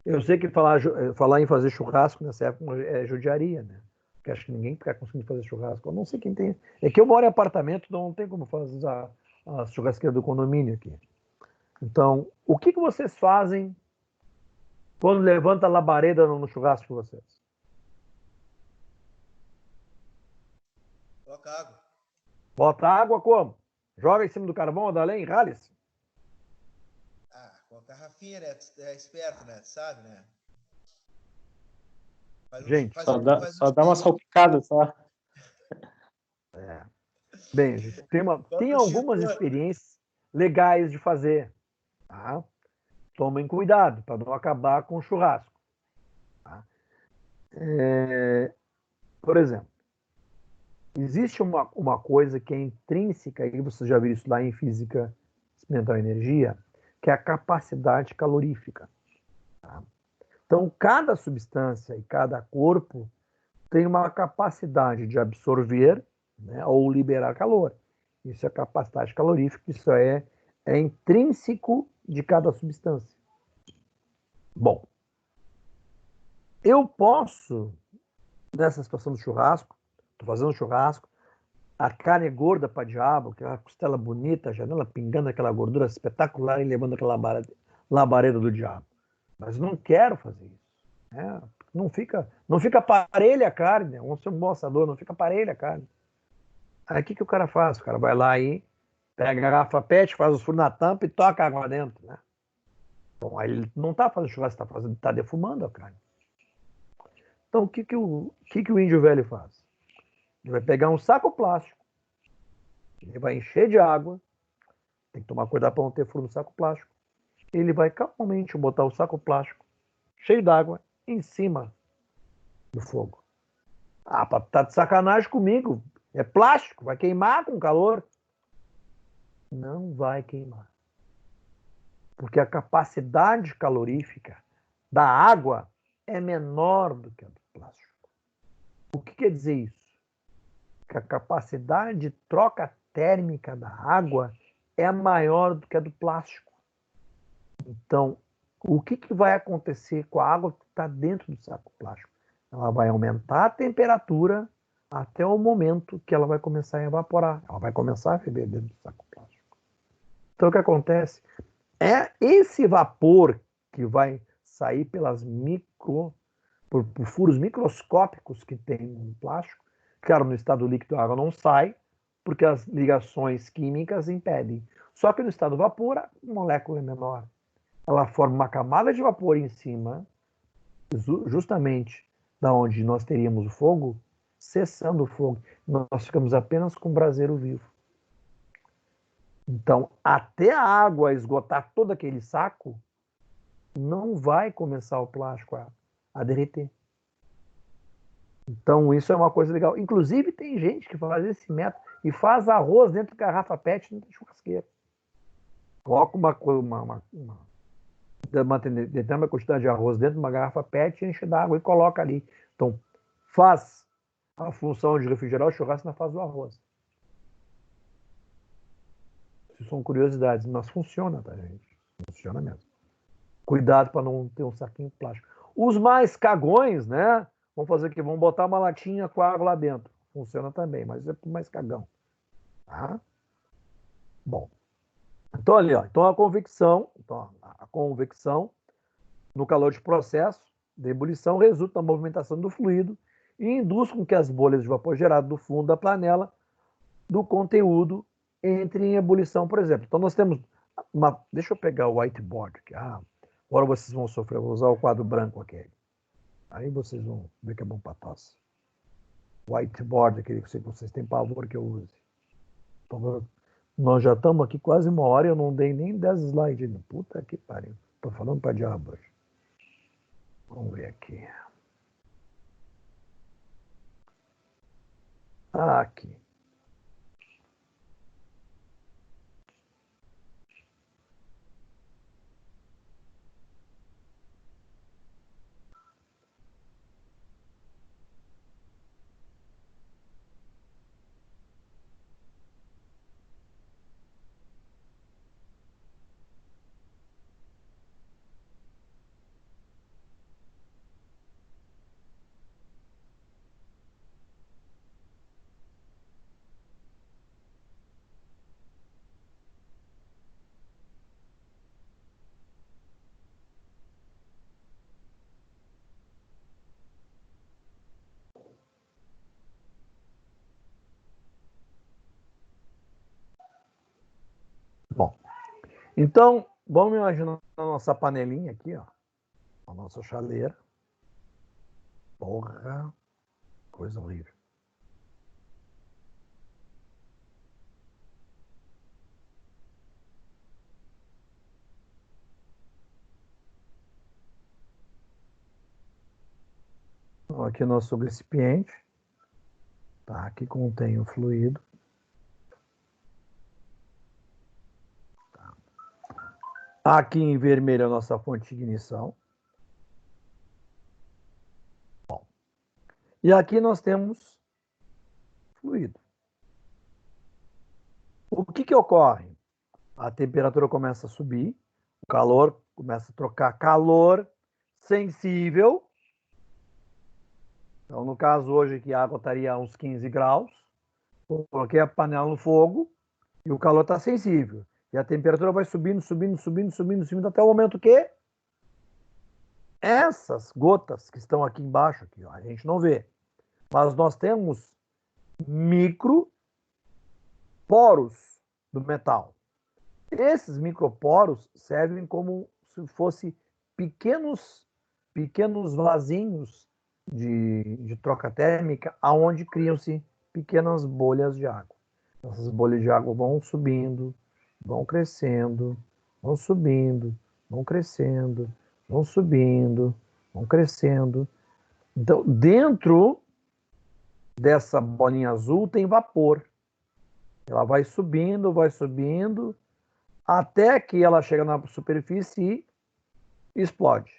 Eu sei que falar em fazer churrasco nessa época é judiaria, né? Porque acho que ninguém está conseguindo fazer churrasco. Eu não sei quem tem. É que eu moro em apartamento, então não tem como fazer a churrasqueira do condomínio aqui. Então, o que vocês fazem quando levanta a labareda no churrasco de vocês? Coloca água. Bota água como? Joga em cima do carvão ou da lenha e rale-se? Com a garrafinha, né? É esperto, né? Sabe, né? Gente, só dá uma salpicada, só. Bem, gente, tem algumas experiências legais de fazer. Tá? Tomem cuidado para não acabar com o churrasco. Tá? Por exemplo, existe uma coisa que é intrínseca, e você já viu isso lá em física experimental e energia, que é a capacidade calorífica. Tá? Então, cada substância e cada corpo tem uma capacidade de absorver, né, ou liberar calor. Isso é capacidade calorífica, isso é intrínseco de cada substância. Bom, eu posso, nessa situação do churrasco, estou fazendo churrasco, a carne é gorda para diabo, aquela costela bonita, a janela pingando aquela gordura espetacular e levando aquela labareda do diabo. Mas não quero fazer isso. Né? Não fica parelha a carne, vamos ser um bom assador, não fica parelha a carne. Aí o que o cara faz? O cara vai lá e pega a garrafa PET, faz os furos na tampa e toca a água dentro. Né? Bom, aí ele não está fazendo churrasco, está defumando a carne. Então o que o índio velho faz? Ele vai pegar um saco plástico, ele vai encher de água, tem que tomar cuidado para não ter furo no saco plástico. Ele vai calmamente botar o saco plástico cheio d'água em cima do fogo. Tá de sacanagem comigo. É plástico, vai queimar com calor. Não vai queimar. Porque a capacidade calorífica da água é menor do que a do plástico. O que quer dizer isso? Que a capacidade de troca térmica da água é maior do que a do plástico. Então, o que vai acontecer com a água que está dentro do saco plástico? Ela vai aumentar a temperatura até o momento que ela vai começar a evaporar. Ela vai começar a ferver dentro do saco plástico. Então, o que acontece? É esse vapor que vai sair por furos microscópicos que tem no plástico. Claro, no estado líquido a água não sai, porque as ligações químicas impedem. Só que no estado vapor, a molécula é menor. Ela forma uma camada de vapor em cima, justamente da onde nós teríamos o fogo, cessando o fogo. Nós ficamos apenas com o braseiro vivo. Então, até a água esgotar todo aquele saco, não vai começar o plástico a derreter. Então, isso é uma coisa legal. Inclusive, tem gente que faz esse método e faz arroz dentro de garrafa PET dentro de churrasqueira. Coloca uma determinada quantidade de arroz dentro de uma garrafa PET, enche d'água e coloca ali. Então, faz a função de refrigerar o churrasco na fase do arroz. Isso são curiosidades, mas funciona, tá, gente? Funciona mesmo. Cuidado para não ter um saquinho plástico. Os mais cagões, né? Vão fazer o quê? Vão botar uma latinha com água lá dentro. Funciona também, mas é mais cagão. Tá? Bom. Então, ali, ó. Então, a convecção no calor de processo de ebulição resulta na movimentação do fluido e induz com que as bolhas de vapor gerado do fundo da panela do conteúdo entrem em ebulição, por exemplo. Então, nós temos uma... Deixa eu pegar o whiteboard aqui. Agora vocês vão sofrer. Eu vou usar o quadro branco aqui. Aí vocês vão ver que é bom para tosse. Whiteboard, aquele que vocês têm pavor que eu use. Então, nós já estamos aqui quase 1 hora e eu não dei nem 10 slides ainda. Puta que pariu. Tô falando para diabo hoje. Vamos ver aqui. Aqui. Bom, então, vamos imaginar a nossa panelinha aqui, ó. A nossa chaleira. Porra, coisa horrível. Então, aqui o nosso recipiente. Tá, aqui contém o fluido. Tá. Aqui em vermelho é a nossa fonte de ignição. Bom. E aqui nós temos fluido. O que ocorre? A temperatura começa a subir, o calor começa a trocar calor sensível. Então, no caso hoje aqui a água estaria a uns 15 graus. Coloquei a panela no fogo e o calor está sensível. E a temperatura vai subindo, subindo, subindo, subindo, subindo, até o momento que essas gotas que estão aqui embaixo, aqui, ó, a gente não vê. Mas nós temos microporos do metal. Esses microporos servem como se fossem pequenos vasinhos de troca térmica, aonde criam-se pequenas bolhas de água. Essas bolhas de água vão subindo, vão crescendo, vão subindo, vão crescendo, vão subindo, vão crescendo. Então, dentro dessa bolinha azul tem vapor. Ela vai subindo, até que ela chega na superfície e explode.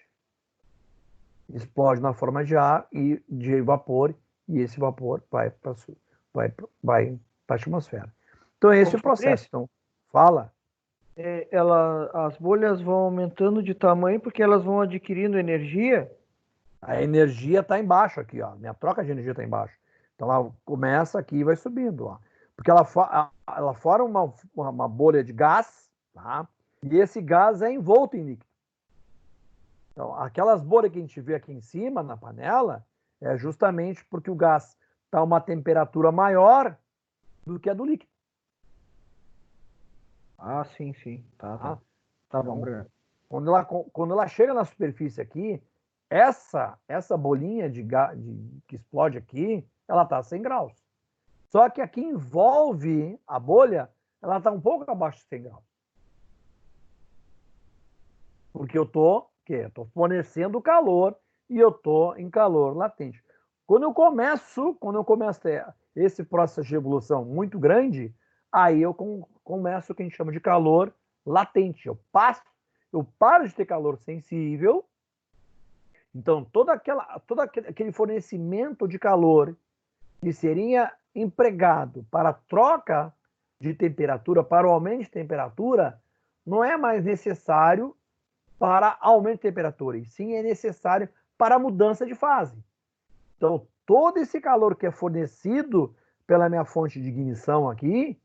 Explode na forma de ar e de vapor, e esse vapor vai para a atmosfera. Então, esse é o processo. Então, fala. As bolhas vão aumentando de tamanho porque elas vão adquirindo energia. A energia está embaixo aqui, ó. Minha troca de energia está embaixo. Então, ela começa aqui e vai subindo, ó. Porque ela forma uma bolha de gás, tá? E esse gás é envolto em líquido. Então, aquelas bolhas que a gente vê aqui em cima, na panela, é justamente porque o gás está a uma temperatura maior do que a do líquido. Ah, sim. Tá bom, Então, Bruno. quando ela chega na superfície aqui, essa bolinha que explode aqui, ela está a 100 graus. Só que aqui envolve a bolha, ela está um pouco abaixo de 100 graus. Porque eu estou fornecendo calor e eu estou em calor latente. Quando eu começo a ter esse processo de evolução muito grande, aí eu começo o que a gente chama de calor latente. Eu paro de ter calor sensível. Então, todo aquele fornecimento de calor que seria empregado para a troca de temperatura, para o aumento de temperatura, não é mais necessário para aumento de temperatura, e sim é necessário para a mudança de fase. Então, todo esse calor que é fornecido pela minha fonte de ignição aqui,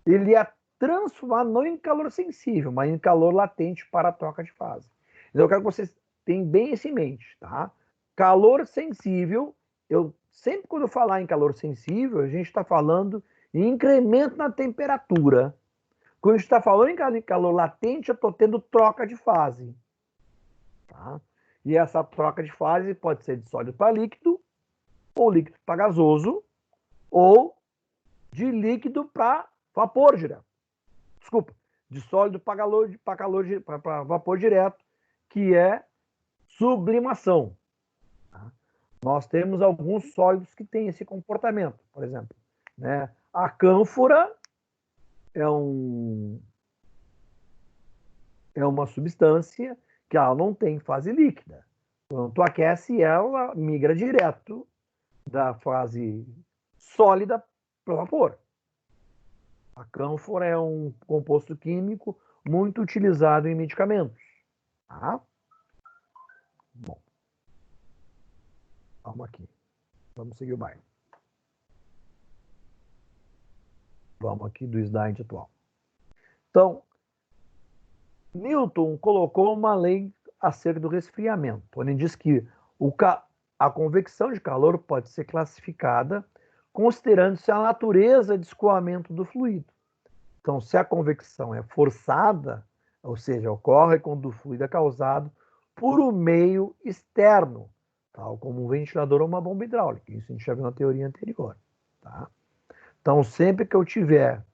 ele é transformado não em calor sensível, mas em calor latente para a troca de fase. Então, eu quero que vocês tenham bem isso em mente, tá? Calor sensível, sempre quando eu falar em calor sensível, a gente está falando em incremento na temperatura. Quando a gente está falando em calor latente, eu estou tendo troca de fase. Tá? E essa troca de fase pode ser de sólido para líquido, ou líquido para gasoso, ou de líquido para vapor direto. Desculpa, de sólido para vapor direto, que é sublimação. Tá? Nós temos alguns sólidos que têm esse comportamento, por exemplo, né? A cânfora é uma substância que ela não tem fase líquida. Quando tu aquece, ela migra direto da fase sólida para o vapor. A cânfora é um composto químico muito utilizado em medicamentos. Tá? Bom. Vamos aqui. Vamos seguir o baile. Vamos aqui do slide atual. Então, Newton colocou uma lei acerca do resfriamento, onde diz que a convecção de calor pode ser classificada considerando-se a natureza de escoamento do fluido. Então, se a convecção é forçada, ou seja, ocorre quando o fluido é causado por um meio externo, tal como um ventilador ou uma bomba hidráulica. Isso a gente já viu na teoria anterior. Tá? Então, sempre que eu tiver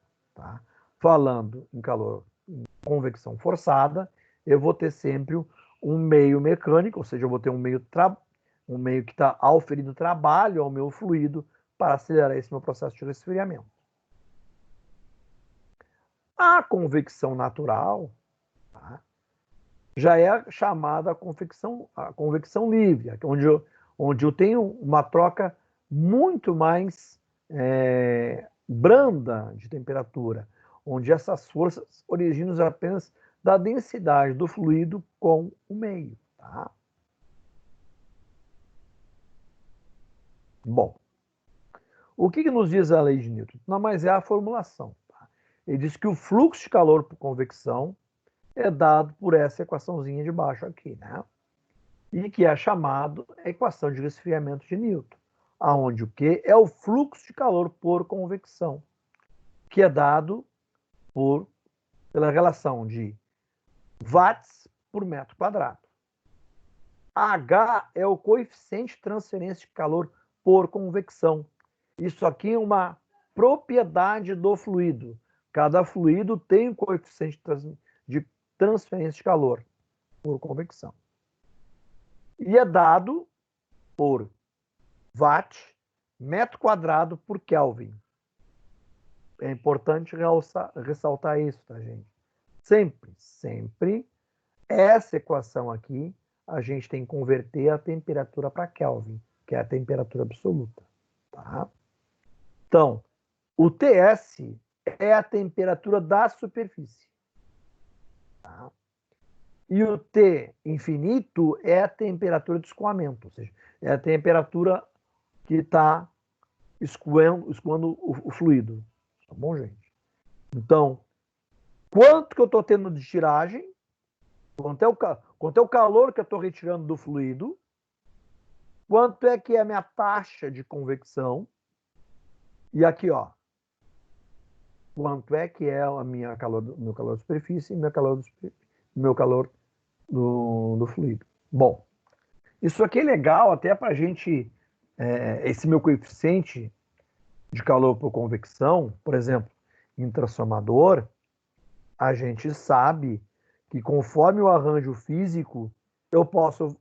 falando em calor, em convecção forçada, eu vou ter sempre um meio mecânico, ou seja, eu vou ter um meio que está auferindo trabalho ao meu fluido para acelerar esse meu processo de resfriamento. A convecção natural já é chamada a convecção livre, onde eu tenho uma troca muito mais branda de temperatura, onde essas forças originam apenas da densidade do fluido com o meio. Tá? Bom, o que nos diz a lei de Newton? Não, mas é a formulação. Tá? Ele diz que o fluxo de calor por convecção é dado por essa equaçãozinha de baixo aqui, né? E que é chamado a equação de resfriamento de Newton, aonde o que é o fluxo de calor por convecção, que é dado pela relação de watts por metro quadrado. H é o coeficiente de transferência de calor por convecção. Isso aqui é uma propriedade do fluido. Cada fluido tem um coeficiente de transferência de calor por convecção. E é dado por watt, metro quadrado por Kelvin. É importante ressaltar isso, tá, gente? Sempre, essa equação aqui, a gente tem que converter a temperatura para Kelvin, que é a temperatura absoluta. Tá? Então, o TS é a temperatura da superfície. Tá? E o T infinito é a temperatura de escoamento, ou seja, é a temperatura que está escoando o fluido. Tá bom, gente? Então, quanto que eu estou tendo de tiragem, quanto é o calor que eu estou retirando do fluido, quanto é que é a minha taxa de convecção, e aqui, ó, quanto é que é meu calor de superfície e meu calor do fluido. Bom, isso aqui é legal até para a gente, esse meu coeficiente de calor por convecção, por exemplo, em transformador, a gente sabe que conforme o arranjo físico, eu posso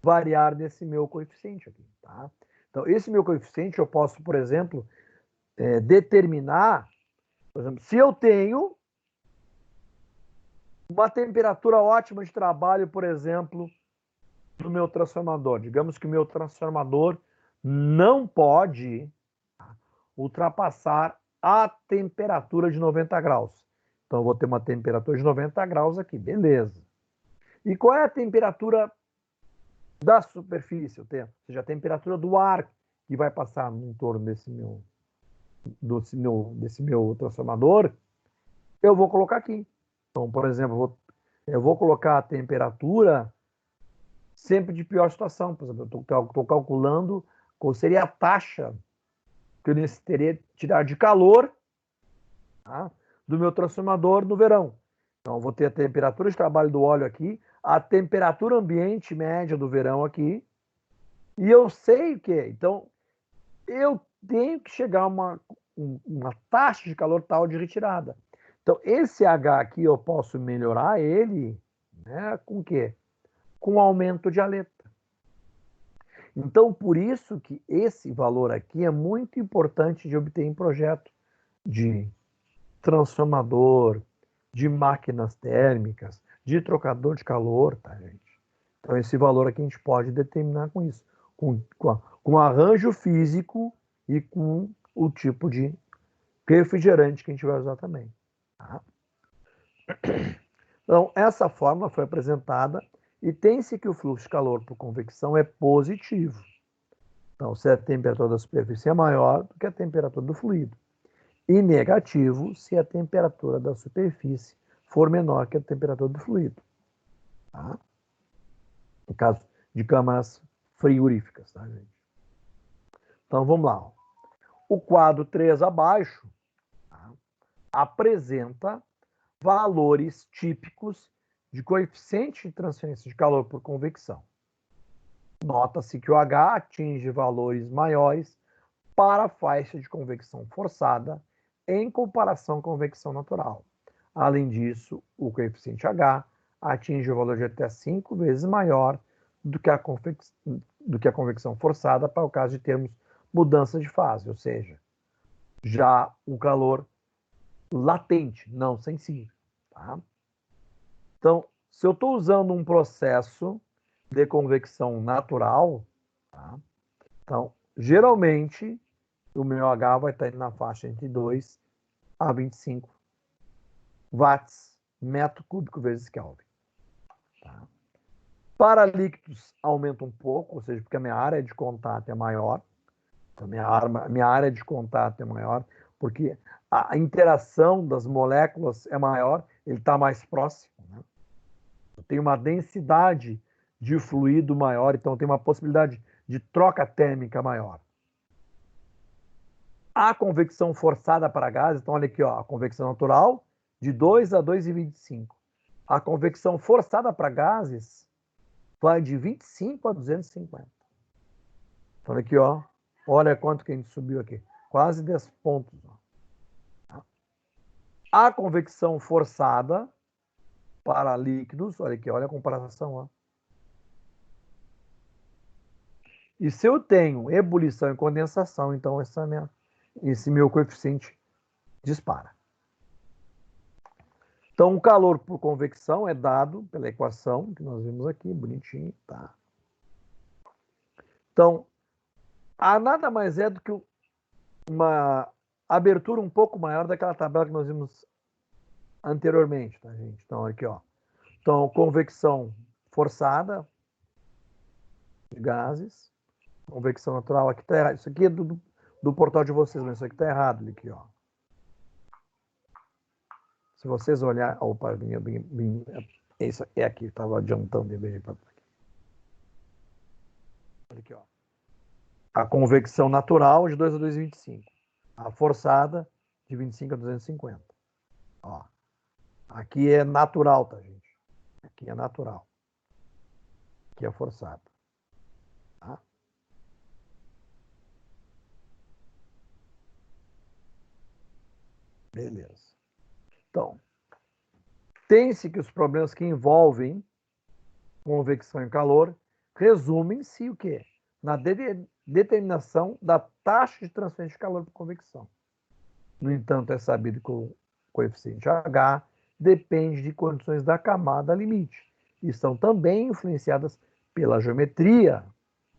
variar nesse meu coeficiente aqui. Tá? Então, esse meu coeficiente eu posso, por exemplo, determinar, por exemplo, se eu tenho uma temperatura ótima de trabalho, por exemplo, do meu transformador. Digamos que o meu transformador não pode ultrapassar a temperatura de 90 graus. Então, eu vou ter uma temperatura de 90 graus aqui, beleza. E qual é a temperatura da superfície? Ou seja, a temperatura do ar que vai passar no entorno desse meu transformador, eu vou colocar aqui. Então, por exemplo, eu vou colocar a temperatura sempre de pior situação. Por exemplo, eu estou calculando qual seria a taxa que eu teria que tirar de calor, tá, do meu transformador no verão. Então, eu vou ter a temperatura de trabalho do óleo aqui, a temperatura ambiente média do verão aqui, e eu sei que, então, eu tenho que chegar a uma taxa de calor tal de retirada. Então, esse H aqui eu posso melhorar ele, né, com o quê? Com aumento de aleta. Então, por isso que esse valor aqui é muito importante de obter em projeto de transformador, de máquinas térmicas, de trocador de calor, tá, gente? Então, esse valor aqui a gente pode determinar com isso, com arranjo físico e com o tipo de refrigerante que a gente vai usar também. Tá? Então, essa fórmula foi apresentada e tem-se que o fluxo de calor por convecção é positivo. Então, se a temperatura da superfície é maior do que a temperatura do fluido. E negativo se a temperatura da superfície for menor que a temperatura do fluido. Tá? No caso de câmaras frigoríficas, tá, gente? Então, vamos lá. O quadro 3 abaixo, tá, apresenta valores típicos de coeficiente de transferência de calor por convecção. Nota-se que o H atinge valores maiores para a faixa de convecção forçada em comparação com a convecção natural. Além disso, o coeficiente H atinge o valor de até 5 vezes maior do que a convecção forçada para o caso de termos mudança de fase, ou seja, já o calor latente, não sensível. Tá? Então, se eu estou usando um processo de convecção natural, tá? Então, geralmente, o meu H vai estar na faixa entre 2 a 25 watts metro cúbico vezes Kelvin. Tá? Para líquidos, aumenta um pouco, ou seja, porque a minha área de contato é maior. Então, minha área de contato é maior, porque a interação das moléculas é maior, ele está mais próximo. Né? Eu tenho uma densidade de fluido maior, então tem uma possibilidade de troca térmica maior. A convecção forçada para gases, então olha aqui, ó, a convecção natural de 2 a 2,25. A convecção forçada para gases vai de 25 a 250. Então olha aqui, ó, olha quanto que a gente subiu aqui, quase 10 pontos. Ó. A convecção forçada para líquidos, olha aqui, olha a comparação, ó. E se eu tenho ebulição e condensação, então esse meu coeficiente dispara. Então, o calor por convecção é dado pela equação que nós vimos aqui, bonitinho, tá? Então, nada mais é do que uma abertura um pouco maior daquela tabela que nós vimos anteriormente, tá, gente? Então, aqui, ó. Então, convecção forçada de gases. Convecção natural, aqui está errado. Isso aqui é do portal de vocês, mas isso aqui está errado. Aqui, ó. Se vocês olharem. Opa, isso é aqui, estava adiantando. Olha aqui, ó. A convecção natural de 2 a 2,25. A forçada de 25 a 250. Ó. Aqui é natural, tá, gente? Aqui é natural. Aqui é forçada. Tá? Beleza. Então, tem-se que os problemas que envolvem convecção e calor resumem-se o quê? Na determinação da taxa de transferência de calor por convecção. No entanto, é sabido que o coeficiente H depende de condições da camada limite e são também influenciadas pela geometria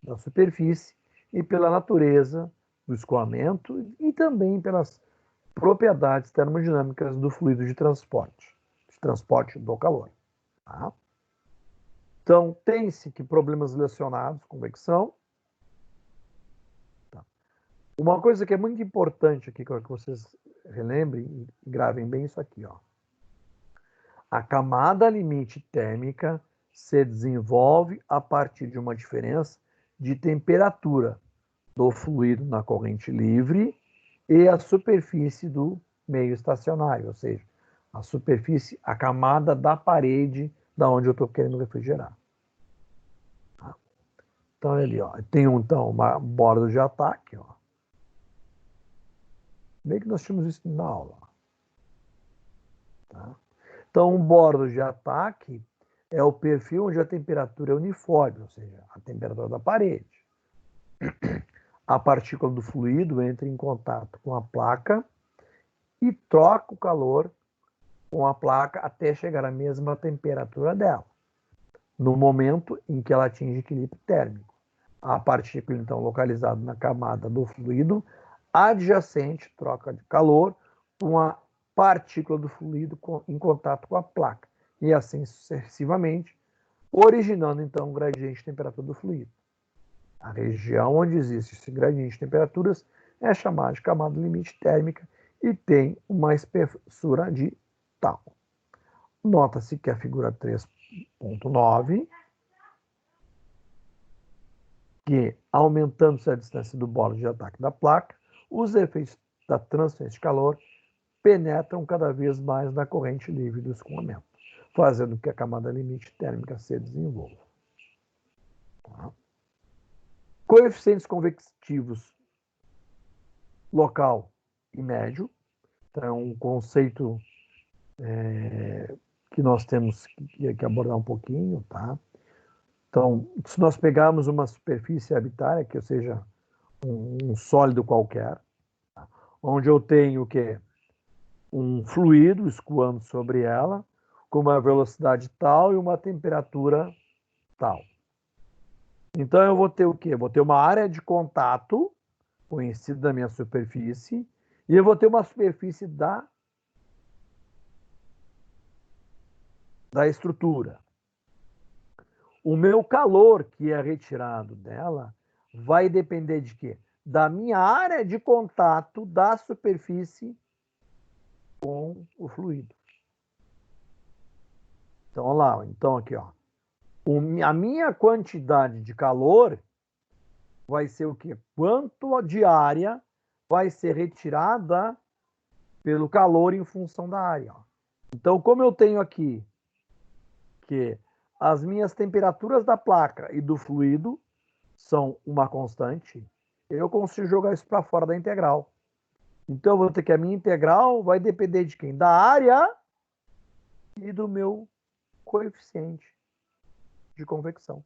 da superfície e pela natureza do escoamento e também pelas propriedades termodinâmicas do fluido de transporte do calor. Tá? Então, tem-se que problemas relacionados com convecção. Tá. Uma coisa que é muito importante aqui, que eu quero que vocês relembrem e gravem bem isso aqui, ó. A camada limite térmica se desenvolve a partir de uma diferença de temperatura do fluido na corrente livre e a superfície do meio estacionário, ou seja, a superfície, a camada da parede da onde eu estou querendo refrigerar. Tá? Então, ali, ó, tem então, uma borda de ataque. Ó. Bem que nós tínhamos isso na aula. Tá? Então, um bordo de ataque é o perfil onde a temperatura é uniforme, ou seja, a temperatura da parede. A partícula do fluido entra em contato com a placa e troca o calor com a placa até chegar à mesma temperatura dela, no momento em que ela atinge equilíbrio térmico. A partícula, então, localizada na camada do fluido adjacente troca de calor com a partícula do fluido em contato com a placa, e assim sucessivamente, originando, então, um gradiente de temperatura do fluido. A região onde existe esse gradiente de temperaturas é chamada de camada limite térmica e tem uma espessura de tal. Nota-se que a figura 3.9, que aumentando-se a distância do bordo de ataque da placa, os efeitos da transferência de calor penetram cada vez mais na corrente livre do escoamento, fazendo com que a camada limite térmica se desenvolva. Tá? Coeficientes convectivos local e médio. Então, é um conceito que nós temos que abordar um pouquinho, tá? Então, se nós pegarmos uma superfície habitária, que seja um sólido qualquer, tá? Onde eu tenho o quê? Um fluido escoando sobre ela, com uma velocidade tal e uma temperatura tal. Então, eu vou ter o quê? Vou ter uma área de contato, conhecida da minha superfície, e eu vou ter uma superfície da estrutura. O meu calor que é retirado dela vai depender de quê? Da minha área de contato da superfície com o fluido. Então, olha lá. Então, aqui, ó. A minha quantidade de calor vai ser o quê? Quanto de área vai ser retirada pelo calor em função da área. Ó. Então, como eu tenho aqui que as minhas temperaturas da placa e do fluido são uma constante, eu consigo jogar isso para fora da integral. Então, eu vou ter que a minha integral vai depender de quem? Da área e do meu coeficiente de convecção.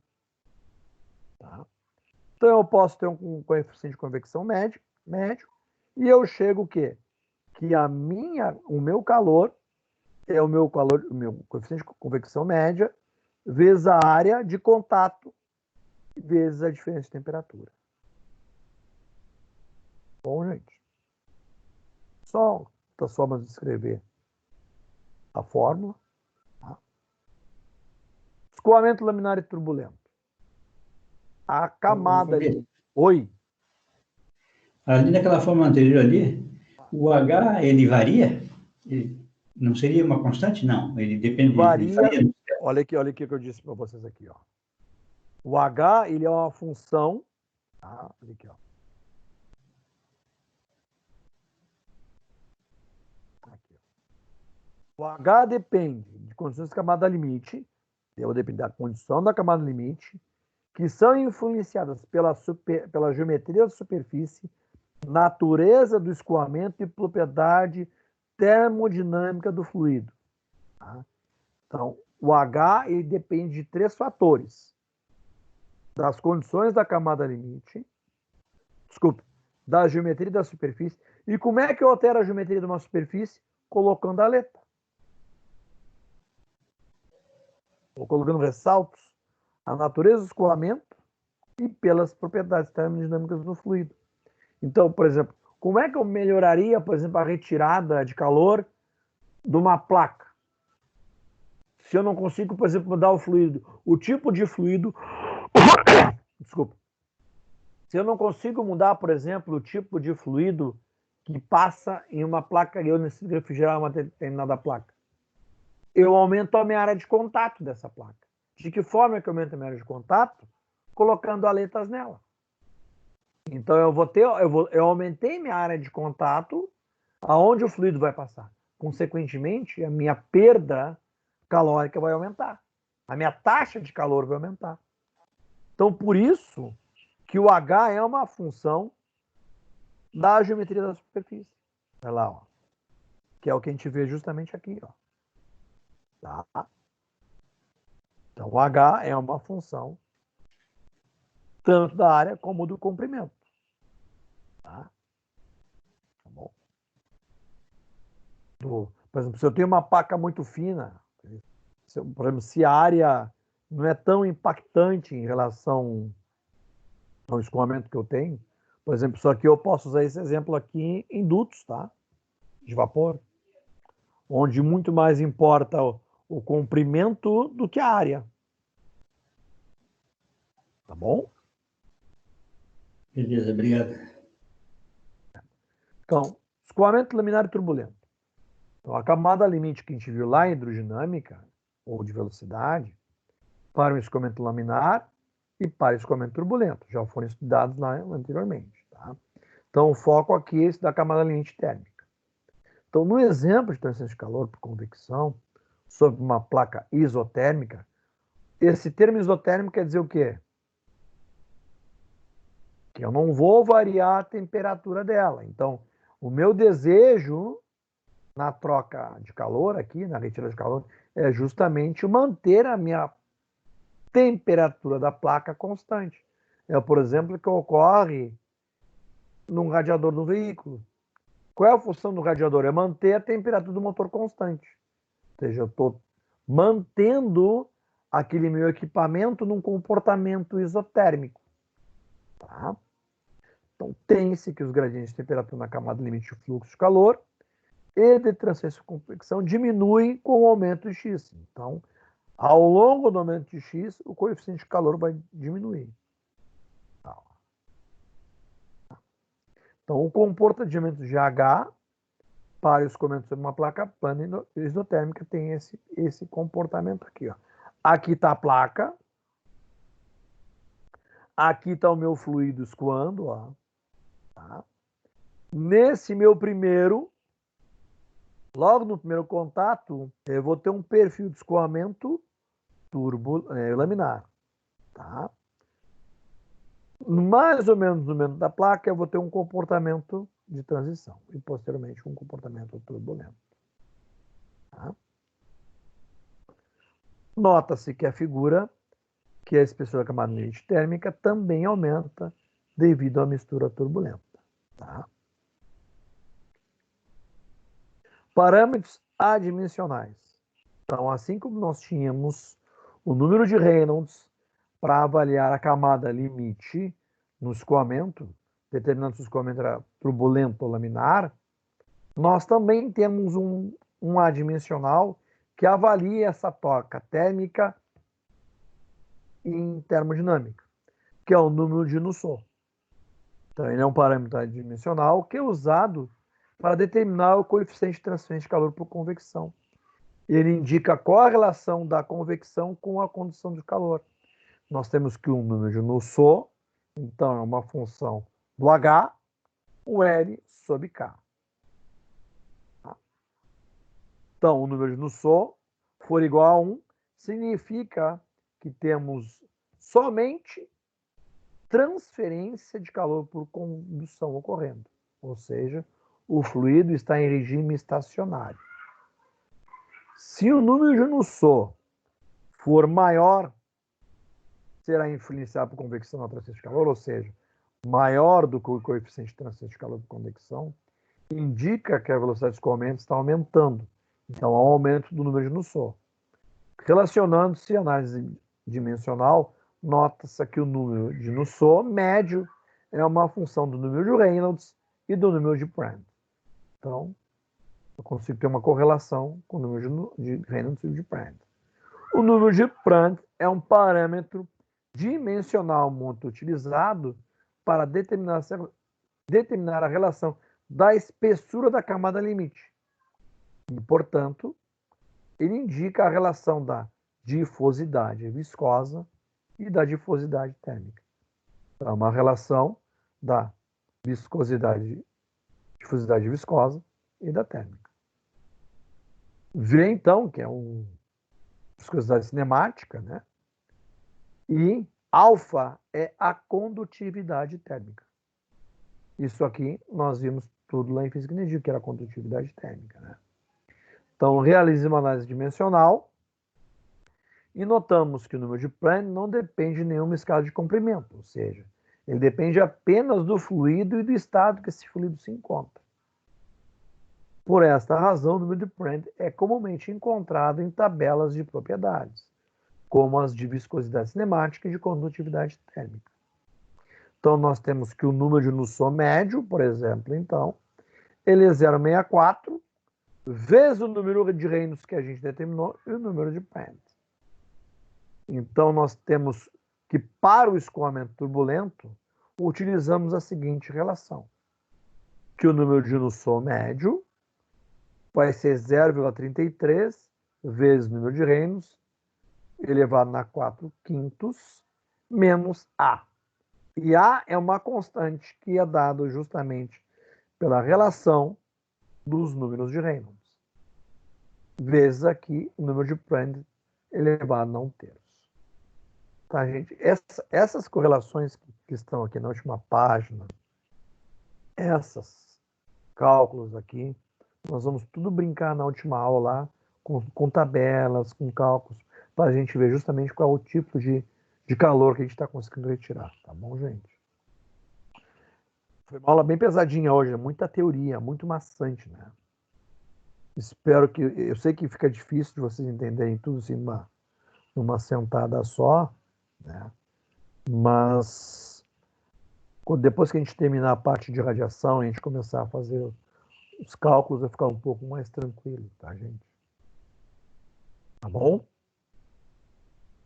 Tá? Então, eu posso ter um coeficiente de convecção médio e eu chego o quê? Que o meu calor é o meu coeficiente de convecção média vezes a área de contato vezes a diferença de temperatura. Bom, gente. Só outras formas de escrever a fórmula. Tá? Escoamento laminar e turbulento. A camada ali. Oi. Ali naquela fórmula anterior ali, o H, ele varia? Não seria uma constante? Não, ele depende. Varia. Olha aqui o que eu disse para vocês aqui, ó. O H, ele é uma função, tá? Olha aqui, ó. Aqui, ó. O H depende de condições de camada limite, eu dependo da condição da camada limite, que são influenciadas pela geometria da superfície, natureza do escoamento e propriedade termodinâmica do fluido. Tá? Então, o H ele depende de 3 fatores. Das condições da camada limite, da geometria da superfície. E como é que eu altero a geometria de uma superfície? Colocando a letra. Ou colocando ressaltos, a natureza do escoamento e pelas propriedades termodinâmicas do fluido. Então, por exemplo, como é que eu melhoraria, por exemplo, a retirada de calor de uma placa? Se eu não consigo, por exemplo, mudar o fluido, o tipo de fluido... Desculpa. Se eu não consigo mudar, por exemplo, o tipo de fluido que passa em uma placa e eu necessito refrigerar uma determinada placa, eu aumento a minha área de contato dessa placa. De que forma que eu aumento a minha área de contato? Colocando aletas nela. Então eu aumentei minha área de contato aonde o fluido vai passar. Consequentemente, a minha perda calórica vai aumentar. A minha taxa de calor vai aumentar. Então, por isso que o H é uma função da geometria da superfície. Olha lá, ó. Que é o que a gente vê justamente aqui, ó. Tá? Então, o H é uma função tanto da área como do comprimento. Tá? Tá bom? Por exemplo, se eu tenho uma placa muito fina, por exemplo, se a área não é tão impactante em relação ao escoamento que eu tenho, por exemplo, só que eu posso usar esse exemplo aqui em dutos, tá? De vapor, onde muito mais importa o comprimento do que a área. Tá bom? Beleza, obrigado. Então, escoamento laminar e turbulento. Então, a camada limite que a gente viu lá em hidrodinâmica, ou de velocidade, para o escoamento laminar e para o escoamento turbulento. Já foram estudados lá anteriormente. Tá? Então, o foco aqui é esse da camada limite térmica. Então, no exemplo de transferência de calor por convecção, sobre uma placa isotérmica, esse termo isotérmico quer dizer o quê? Que eu não vou variar a temperatura dela. Então, o meu desejo na troca de calor aqui, na retirada de calor, é justamente manter a minha temperatura da placa constante. É, por exemplo, o que ocorre num radiador do veículo. Qual é a função do radiador? É manter a temperatura do motor constante. Ou seja, eu estou mantendo aquele meu equipamento num comportamento isotérmico. Tá? Então, tem-se que os gradientes de temperatura na camada limite de fluxo de calor e de transferência de convecção diminuem com o aumento de X. Então, ao longo do aumento de X, o coeficiente de calor vai diminuir. Então, o comportamento de H para os escoamento sobre uma placa plana isotérmica tem esse comportamento aqui. Ó. Aqui está a placa. Aqui está o meu fluido escoando. Ó. Tá? Nesse meu primeiro, logo no primeiro contato, eu vou ter um perfil de escoamento laminar. Tá? Mais ou menos no momento da placa, eu vou ter um comportamento de transição e, posteriormente, um comportamento turbulento. Tá? Nota-se que a figura, que é a espessura da camada limite térmica, também aumenta devido à mistura turbulenta. Tá? Parâmetros adimensionais. Então, assim como nós tínhamos o número de Reynolds para avaliar a camada limite no escoamento, determinando se o escoamento era turbulento ou laminar, nós também temos um adimensional que avalia essa troca térmica em termodinâmica, que é o número de Nusselt. Então, ele é um parâmetro adimensional que é usado para determinar o coeficiente de transferência de calor por convecção. Ele indica qual a relação da convecção com a condução de calor. Nós temos que o número de Nusselt, então é uma função do H, o L sobre K. Então, o número de Nusselt for igual a 1, significa que temos somente transferência de calor por condução ocorrendo. Ou seja, o fluido está em regime estacionário. Se o número de Nusselt for maior, será influenciado por convecção na transferência de calor, ou seja, maior do que o coeficiente de transferência de calor por convecção, indica que a velocidade de escoamento está aumentando. Então, há um aumento do número de Nusselt. Relacionando-se à análise dimensional, nota-se que o número de Nusselt médio é uma função do número de Reynolds e do número de Prandtl. Então, eu consigo ter uma correlação com o número de Reynolds e de Prandtl. O número de Prandtl é um parâmetro dimensional muito utilizado para determinar a relação da espessura da camada limite. E, portanto, ele indica a relação da difusidade viscosa e da difusidade térmica. Então, é uma relação da difusidade viscosa e da térmica. Vê, então, que é viscosidade cinemática, né? E alfa é a condutividade térmica. Isso aqui nós vimos tudo lá em física e energia, que era a condutividade térmica, né? Então, realizei uma análise dimensional e notamos que o número de Prandtl não depende de nenhuma escala de comprimento, ou seja, ele depende apenas do fluido e do estado que esse fluido se encontra. Por esta razão, o número de Prandtl é comumente encontrado em tabelas de propriedades, como as de viscosidade cinemática e de condutividade térmica. Então, nós temos que o número de Nusselt médio, por exemplo, então, ele é 0,64 vezes o número de Reynolds que a gente determinou e o número de Prandtl. Então, nós temos que, para o escoamento turbulento, utilizamos a seguinte relação, que o número de Nusselt médio vai ser 0,33 vezes o número de Reynolds, elevado na 4/5, menos A. E A é uma constante que é dada justamente pela relação dos números de Reynolds, vezes aqui o número de Prandtl elevado a 1/3. Tá, gente? Essas correlações que estão aqui na última página, esses cálculos aqui, nós vamos tudo brincar na última aula lá, com tabelas, com cálculos, para a gente ver justamente qual é o tipo de calor que a gente está conseguindo retirar. Tá bom, gente? Foi uma aula bem pesadinha hoje, muita teoria, muito maçante, né? Espero que... Eu sei que fica difícil de vocês entenderem tudo assim numa sentada só, né? Mas depois que a gente terminar a parte de radiação, a gente começar a fazer os cálculos, vai ficar um pouco mais tranquilo, tá, gente? Tá bom?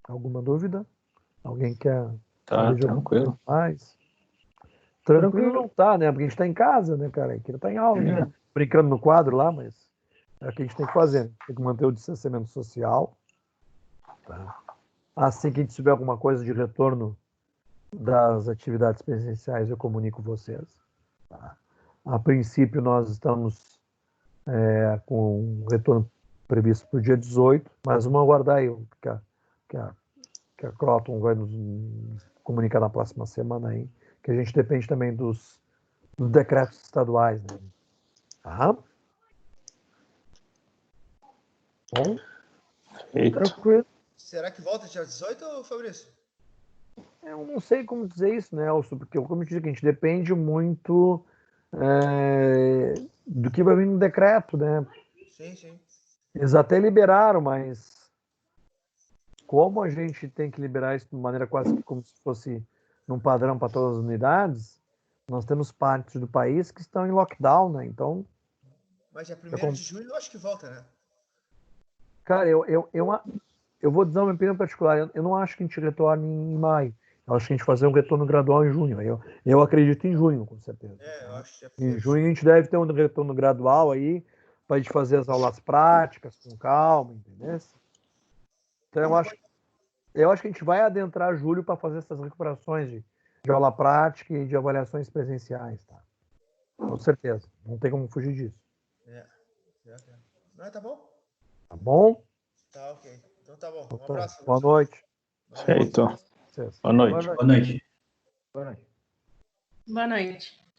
Alguma dúvida? Alguém quer Tá, saber de tranquilo. alguma coisa mais? Tranquilo não tá, né? Porque a gente tá em casa, né, cara? Aqui não tá em aula, né? Brincando no quadro lá, mas é o que a gente tem que fazer. Né? Tem que manter o distanciamento social. Tá? Assim que a gente tiver alguma coisa de retorno das atividades presenciais, eu comunico vocês. Tá? A princípio, nós estamos com um retorno previsto para o dia 18, mas vamos aguardar aí que a Croton vai nos comunicar na próxima semana aí, que a gente depende também dos decretos estaduais. Né? Tá? Bom? Feito. Tranquilo. Será que volta dia 18, Fabrício? Eu não sei como dizer isso, Nelson, porque, como eu te digo, a gente depende muito do que vai vir no decreto, né? Sim, sim. Eles até liberaram, mas como a gente tem que liberar isso de maneira quase que como se fosse num padrão para todas as unidades, nós temos partes do país que estão em lockdown, né? Então... Mas dia 1º de julho eu acho que volta, né? Cara, eu vou dizer uma opinião particular. Eu não acho que a gente retorne em maio. Eu acho que a gente vai fazer um retorno gradual em junho. Eu acredito em junho, com certeza. Eu acho que em junho a gente deve ter um retorno gradual aí, para a gente fazer as aulas práticas com calma, entendeu? Então eu acho que a gente vai adentrar julho para fazer essas recuperações de aula prática e de avaliações presenciais, tá? Com certeza. Não tem como fugir disso. Não, tá bom? Tá bom? Tá, ok. Então tá bom. Um Então, abraço. boa noite. Feito. Vocês. Boa noite. Boa noite. Boa noite. Boa noite.